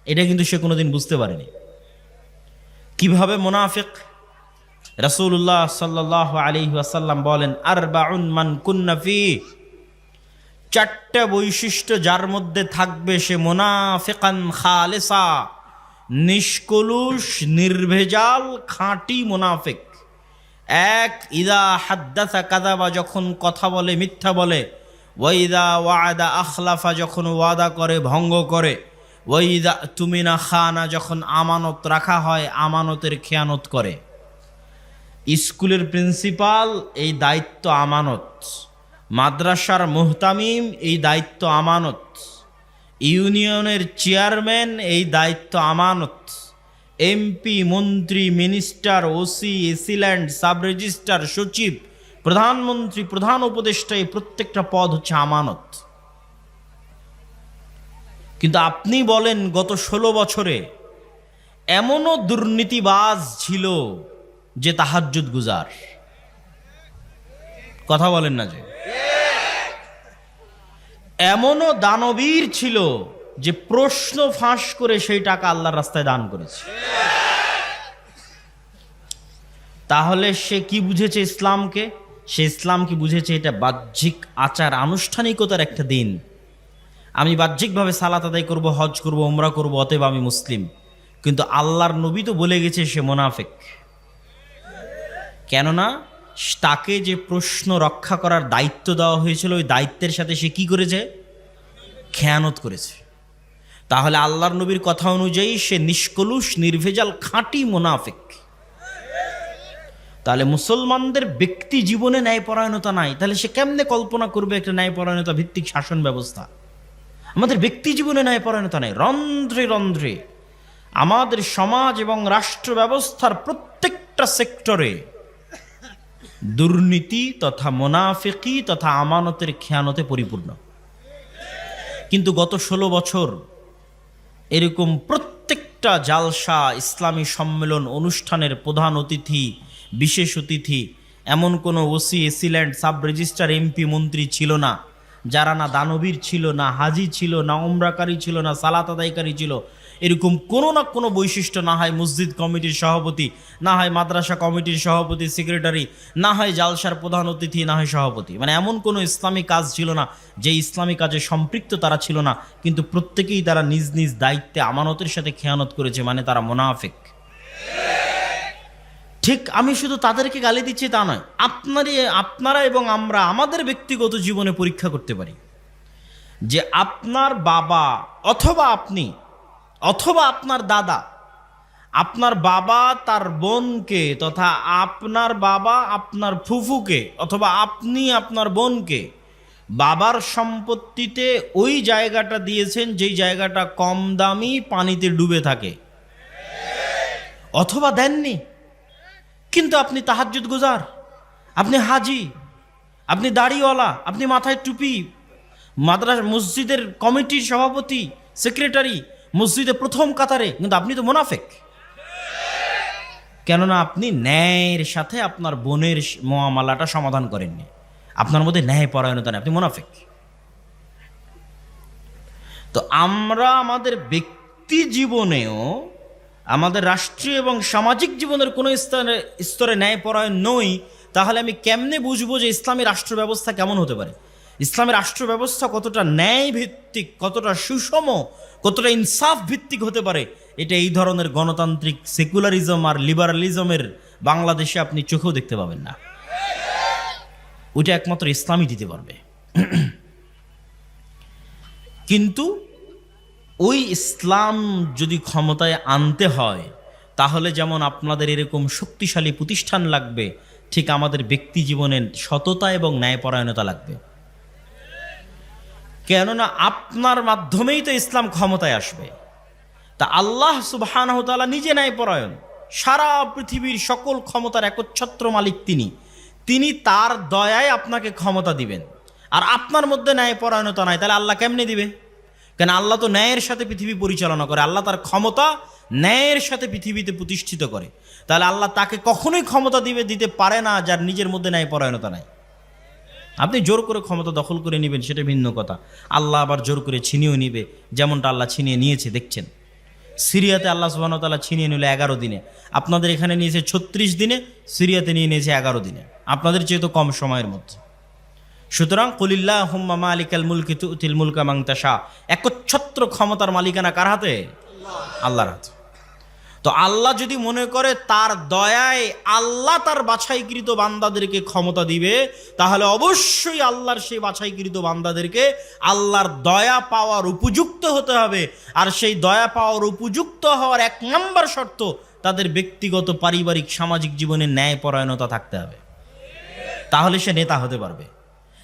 এটা কিন্তু সে কোনোদিন বুঝতে পারেনি। কিভাবে মুনাফিক? রাসূলুল্লাহ সাল্লাল্লাহু আলাইহি ওয়াসাল্লাম বলেন, আরবাউন মান কুন্না ফি, 4টা বৈশিষ্ট্য যার মধ্যে থাকবে সে মুনাফিকান খালিসা, নিষ্কলুষ, নির্ভেজাল, খাঁটি মুনাফিক। 1, ইদা হাদ্দাসা কাযাবা, যখন কথা বলে মিথ্যা বলে। ওয়াইদা ওয়াদা আখলাফা, যখন ওয়াদা করে ভঙ্গ করে। ওয়াইদা তুমিনা খানা, যখন আমানত রাখা হয় আমানতের খেয়ানত করে। স্কুলের প্রিন্সিপাল, এই দায়িত্ব আমানত। মাদ্রাসার মুহতামিম, এই দায়িত্ব আমানত। ইউনিয়নের চেয়ারম্যান, এই দায়িত্ব আমানত। এমপি, মন্ত্রী, minister, OC, AC land, sub registrar, সচিব, প্রধানমন্ত্রী, প্রধান উপদেষ্টা, এই প্রত্যেকটা পদ হচ্ছে আমানত। কিন্তু আপনি বলেন গত 16 বছরে এমনও দুর্নীতিবাজ ছিল যে তাহাজ্জুদ গুজার, কথা বলেন না যে? এমনও দানবীর ছিল যে প্রশ্ন ফাঁস করে সেই টাকা আল্লাহর রাস্তায় দান করেছে। তাহলে সে কি বুঝেছে ইসলামকে? সে ইসলামকে বুঝেছে এটা বাহ্যিক আচার আনুষ্ঠানিকতার একটা দিন। আমি বাহ্যিকভাবে সালাত আদায় করব, হজ করব, উমরা করব, অতএব আমি মুসলিম। কিন্তু আল্লাহর নবী তো বলে গেছে সে মুনাফিক। কেননা তাকে যে প্রশ্ন রক্ষা করার দায়িত্ব দেওয়া হয়েছিল, ওই দায়িত্বের সাথে সে কি করেছে? খেয়ানত করেছে। তাহলে আল্লাহর নবীর কথা অনুযায়ী সে নিষ্কলুষ, নির্ভেজাল, খাঁটি মুনাফিক। তাহলে মুসলমানদের ব্যক্তি জীবনে ন্যায়পরায়ণতা নাই, তাহলে সে কেমনে কল্পনা করবে একটা ন্যায়পরায়ণতা ভিত্তিক শাসন ব্যবস্থা? আমাদের ব্যক্তি জীবনে ন্যায়পরায়ণতা নাই, রন্ধ্রে রন্ধ্রে আমাদের সমাজ এবং রাষ্ট্র ব্যবস্থার প্রত্যেকটা সেক্টরে দুর্নীতি তথা মুনাফিকি তথা আমানতের খেয়ানতে পরিপূর্ণ। কিন্তু গত 16 বছর এরকম প্রত্যেকটা জালসা, ইসলামী সম্মেলন, অনুষ্ঠানের প্রধান অতিথি, বিশেষ অতিথি এমন কোনো OC, AC land, sub registrar, MP, মন্ত্রী ছিল না যারা না দানবীর ছিল, না হাজি ছিল, না উমরাকারী ছিল, না সালাত আদায়কারী ছিল। এরকম কোনো না কোনো বৈশিষ্ট্য, না হয় মসজিদ কমিটির সভাপতি, না হয় মাদ্রাসা কমিটির সভাপতি, সেক্রেটারি, না হয় জালসার প্রধান অতিথি, না হয় সভাপতি। মানে এমন কোনো ইসলামী কাজ ছিল না যে ইসলামী কাজে সম্পৃক্ত তারা ছিল না, কিন্তু প্রত্যেকেই তারা নিজ নিজ দায়িত্বে আমানতের সাথে খেয়ানত করেছে, মানে তারা মুনাফিক। ঠিক আমি শুধু তাদেরকে গালি দিচ্ছি তা নয়, আপনারা এবং আমরা আমাদের ব্যক্তিগত জীবনে পরীক্ষা করতে পারি যে আপনার বাবা অথবা আপনি অথবা আপনার দাদা, আপনার বাবা তার বোনকে তথা আপনার বাবা আপনার ফুফুকে অথবা আপনি আপনার বোনকে বাবার সম্পত্তিতে ওই জায়গাটা দিয়েছেন যেই জায়গাটা কম দামি, পানিতে ডুবে থাকে, অথবা দেননি। কিন্তু আপনি তাহাজ্জুদ গুজার, আপনি হাজি, আপনি দাড়িওয়ালা, আপনি মাথায় টুপি, মাদ্রাসা মসজিদের কমিটির সভাপতি, সেক্রেটারি, মসজিদে প্রথম কাতারে, কিন্তু আপনি তো মুনাফিক। কেননা আপনি ন্যায়ের সাথে আপনার বোনের মুআমালাটা সমাধান করেননি, আপনার মধ্যে ন্যায় পরায়ণতা নেই, আপনি মুনাফিক। তো আমরা আমাদের ব্যক্তি জীবনেও, আমাদের রাষ্ট্রীয় এবং সামাজিক জীবনের কোনো স্তরে ন্যায়পরায়ণ নই, তাহলে আমি কেমনে বুঝবো যে ইসলামী রাষ্ট্র ব্যবস্থা কেমন হতে পারে? ইসলামী রাষ্ট্র ব্যবস্থা কতটা ন্যায় ভিত্তিক, কতটা সুষম, কতটা ইনসাফ ভিত্তিক হতে পারে? এটা এই ধরনের গণতান্ত্রিক সেকুলারিজম আর লিবারালিজমের বাংলাদেশে আপনি চোখেও দেখতে পাবেন না। ওইটা একমাত্র ইসলামই দিতে পারবে। কিন্তু ওই ইসলাম যদি ক্ষমতায় আনতে হয়, তাহলে যেমন আপনাদের এরকম শক্তিশালী প্রতিষ্ঠান লাগবে, ঠিক আমাদের ব্যক্তি জীবনের সততা এবং ন্যায়পরায়ণতা লাগবে। কেননা আপনার মাধ্যমেই তো ইসলাম ক্ষমতায় আসবে। তা আল্লাহ সুবহানাহু ওয়া তাআলা নিজে ন্যায়পরায়ণ, সারা পৃথিবীর সকল ক্ষমতার একচ্ছত্র মালিক তিনি তার দয়ায় আপনাকে ক্ষমতা দিবেন। আর আপনার মধ্যে ন্যায়পরায়ণতা নাই, তাহলে আল্লাহ কেমনে দিবে? কেন আল্লাহ তো ন্যায়ের সাথে পৃথিবী পরিচালনা করে, আল্লাহ তার ক্ষমতা ন্যায়ের সাথে পৃথিবীতে প্রতিষ্ঠিত করে। তাহলে আল্লাহ তাকে কখনোই ক্ষমতা দিতে পারে না যার নিজের মধ্যে ন্যায়পরায়ণতা নাই। আপনি জোর করে ক্ষমতা দখল করে নেবেন সেটা ভিন্ন কথা, আল্লাহ আবার জোর করে ছিনিয়েও নিবে, যেমনটা আল্লাহ ছিনিয়ে নিয়েছে। দেখছেন সিরিয়াতে আল্লাহ সুবহানাহু ওয়া তাআলা ছিনিয়ে নিল 11 দিনে, আপনাদের এখানে নিয়েছে 36 দিনে, সিরিয়াতে নিয়ে নিয়েছে 11 দিনে, আপনাদের চেয়ে তো কম সময়ের মধ্যে। সুতরাং কুলিল্লাহুম্মা মালিকাল মুলকি তুতিল মুলকা মান তাশা, একচ্ছত্র ক্ষমতার মালিকানা কার হাতে? আল্লাহর হাতে। তো আল্লাহ যদি মনে করে তার দয়ায় আল্লাহ তার বাছাইকৃত বান্দাদেরকে ক্ষমতা দিবে, তাহলে অবশ্যই আল্লাহর সেই বাছাইকৃত বান্দাদেরকে আল্লাহর দয়া পাওয়ার উপযুক্ত হতে হবে। আর সেই দয়া পাওয়ার উপযুক্ত হওয়ার 1 নম্বর শর্ত, তাদের ব্যক্তিগত, পারিবারিক, সামাজিক জীবনে ন্যায়পরায়ণতা থাকতে হবে। তাহলে সে নেতা হতে পারবে।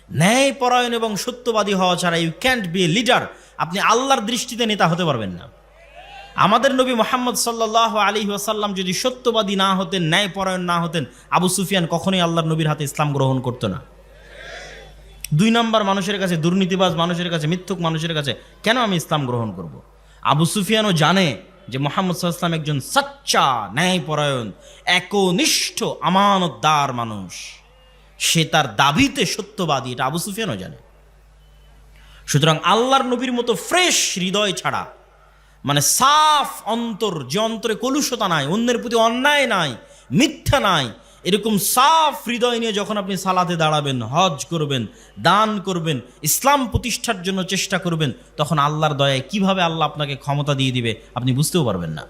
ন্যায়পরায়ণ এবং সত্যবাদী হওয়া ছাড়া you can't be a leader. আপনি আল্লাহর দৃষ্টিতে নেতা হতে পারবেন না। আমাদের নবী মুহাম্মদ সাল্লাল্লাহু আলাইহি ওয়াসাল্লাম যদি সত্যবাদী না হতেন, ন্যায়পরায়ণ না হতেন, আবু সুফিয়ান কখনোই আল্লাহর নবীর হাতে ইসলাম গ্রহণ করতো না। 2 নম্বর মানুষের কাছে, দুর্নীতিবাজ মানুষের কাছে, মিথ্যুক মানুষের কাছে কেন আমি ইসলাম গ্রহণ করব? আবু সুফিয়ানও জানে যে মুহাম্মদ সাল্লাল্লাহু আলাইহি ওয়াসাল্লাম একজন সচ্চা, ন্যায়পরায়ণ, একনিষ্ঠ, আমানতদার মানুষ। সে তার দাবিতে সত্যবাদী, এটা আবু সুফিয়ানও জানে। সুতরাং আল্লাহর নবীর মতো ফ্রেশ হৃদয় ছাড়া, মানে সাফ অন্তর, যে অন্তরে কলুষতা নাই, অন্যের প্রতি অন্যায় নাই, মিথ্যা নাই, এরকম সাফ হৃদয় নিয়ে যখন আপনি সালাতে দাঁড়াবেন, হজ করবেন, দান করবেন, ইসলাম প্রতিষ্ঠার জন্য চেষ্টা করবেন, তখন আল্লাহর দয়ায় কিভাবে আল্লাহ আপনাকে ক্ষমতা দিয়ে দিবে আপনি বুঝতেও পারবেন না।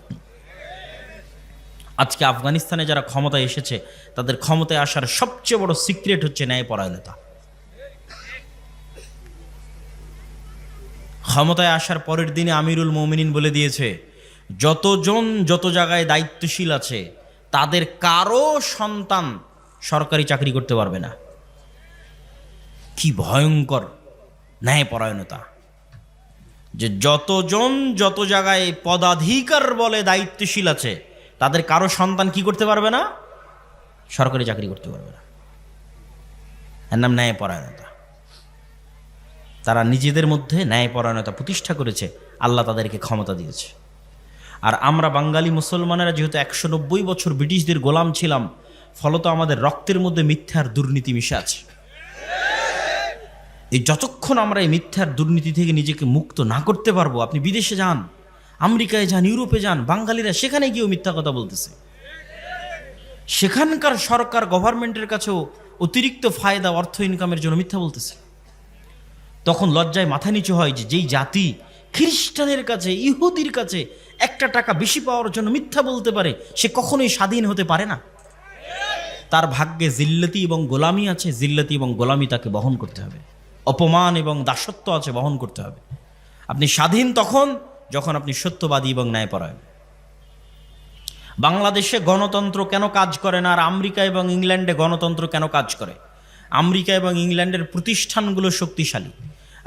আজকে আফগানিস্তানে যারা ক্ষমতায় এসেছে, তাদের ক্ষমতায় আসার সবচেয়ে বড় সিক্রেট হচ্ছে ন্যায়পরায়ণতা। ক্ষমতায় আসার পরের দিনে আমিরুল মুমিনিন বলে দিয়েছে, যতজন যত জায়গায় দায়িত্বশীল আছে তাদের কারো সন্তান সরকারি চাকরি করতে পারবে না। কি ভয়ঙ্কর ন্যায়পরায়ণতা! যে যতজন যত জায়গায় পদাধিকার বলে দায়িত্বশীল আছে, তাদের কারো সন্তান কি করতে পারবে না? সরকারি চাকরি করতে পারবে না। এর নাম ন্যায়পরায়ণতা। তারা নিজেদের মধ্যে ন্যায়পরায়ণতা প্রতিষ্ঠা করেছে, আল্লাহ তাদেরকে ক্ষমতা দিয়েছে। আর আমরা বাঙালি মুসলমানেরা যেহেতু 190 বছর ব্রিটিশদের গোলাম ছিলাম, ফলত আমাদের রক্তের মধ্যে মিথ্যার দুর্নীতি মিশে আছে। এই যতক্ষণ আমরা এই মিথ্যার দুর্নীতি থেকে নিজেকে মুক্ত না করতে পারবো, আপনি বিদেশে যান, আমেরিকায় যান, ইউরোপে যান, বাঙালিরা সেখানে গিয়েও মিথ্যা কথা বলতেছে। সেখানকার সরকার গভর্নমেন্টের কাছেও অতিরিক্ত ফায়দা, অর্থ ইনকামের জন্য মিথ্যা বলতেছে। তখন লজ্জায় মাথা নিচু হয় যে যেই জাতি খ্রিস্টানের কাছে, ইহুদির কাছে একটা টাকা বেশি পাওয়ার জন্য মিথ্যা বলতে পারে, সে কখনোই স্বাধীন হতে পারে না। তার ভাগ্যে জিল্লতি এবং গোলামি আছে, জিল্লতি এবং গোলামি তাকে বহন করতে হবে। অপমান এবং দাসত্ব আছে, বহন করতে হবে। আপনি স্বাধীন তখন যখন আপনি সত্যবাদী এবং ন্যায়পরায়ণ। বাংলাদেশে গণতন্ত্র কেন কাজ করে না, আর আমেরিকা এবং ইংল্যান্ডে গণতন্ত্র কেন কাজ করে? আমেরিকা এবং ইংল্যান্ডের প্রতিষ্ঠানগুলো শক্তিশালী,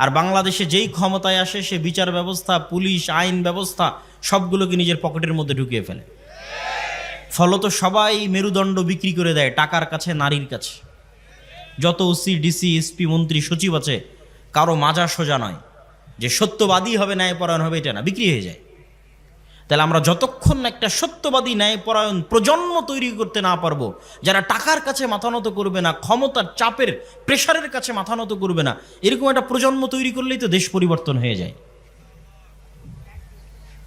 আর বাংলাদেশে যেই ক্ষমতায় আসে সে বিচার ব্যবস্থা, পুলিশ, আইন ব্যবস্থা সবগুলোকে নিজের পকেটের মধ্যে ঢুকিয়ে ফেলে। ফলত সবাই মেরুদণ্ড বিক্রি করে দেয় টাকার কাছে, নারীর কাছে। যত ওসি, ডিসি, এসপি, মন্ত্রী, সচিব আছে, কারো মাজা সোজা নয় যে সত্যবাদী হবে, ন্যায়পরায়ণ হবে, এটা না, বিক্রি হয়ে যায়। তাহলে আমরা যতক্ষণ একটা সত্যবাদী ন্যায়পরায়ণ প্রজন্ম তৈরি করতে না পারবো, যারা টাকার কাছে মাথা নত করবে না, ক্ষমতার চাপের প্রেশারের কাছে মাথা নত করবে না, এরকম একটা প্রজন্ম তৈরি করলেই তো দেশ পরিবর্তন হয়ে যায়।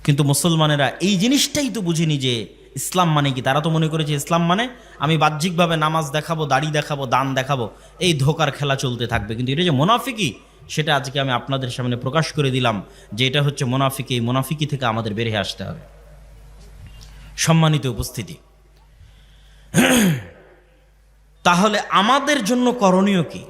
কিন্তু মুসলমানেরা এই জিনিসটাই তো বুঝেনি যে ইসলাম মানে কি। তারা তো মনে করেছে ইসলাম মানে আমি বাহ্যিকভাবে নামাজ দেখাবো, দাড়ি দেখাবো, দান দেখাবো, এই ধোকার খেলা চলতে থাকবে। কিন্তু এটা যে মুনাফিকি, সেটা আজকে আমি আপনাদের সামনে প্রকাশ করে দিলাম যে এটা হচ্ছে মুনাফিকি। এই মুনাফিকি থেকে আমাদের বেরিয়ে আসতে হবে। সম্মানিত উপস্থিতি, তাহলে আমাদের জন্য করণীয় কি?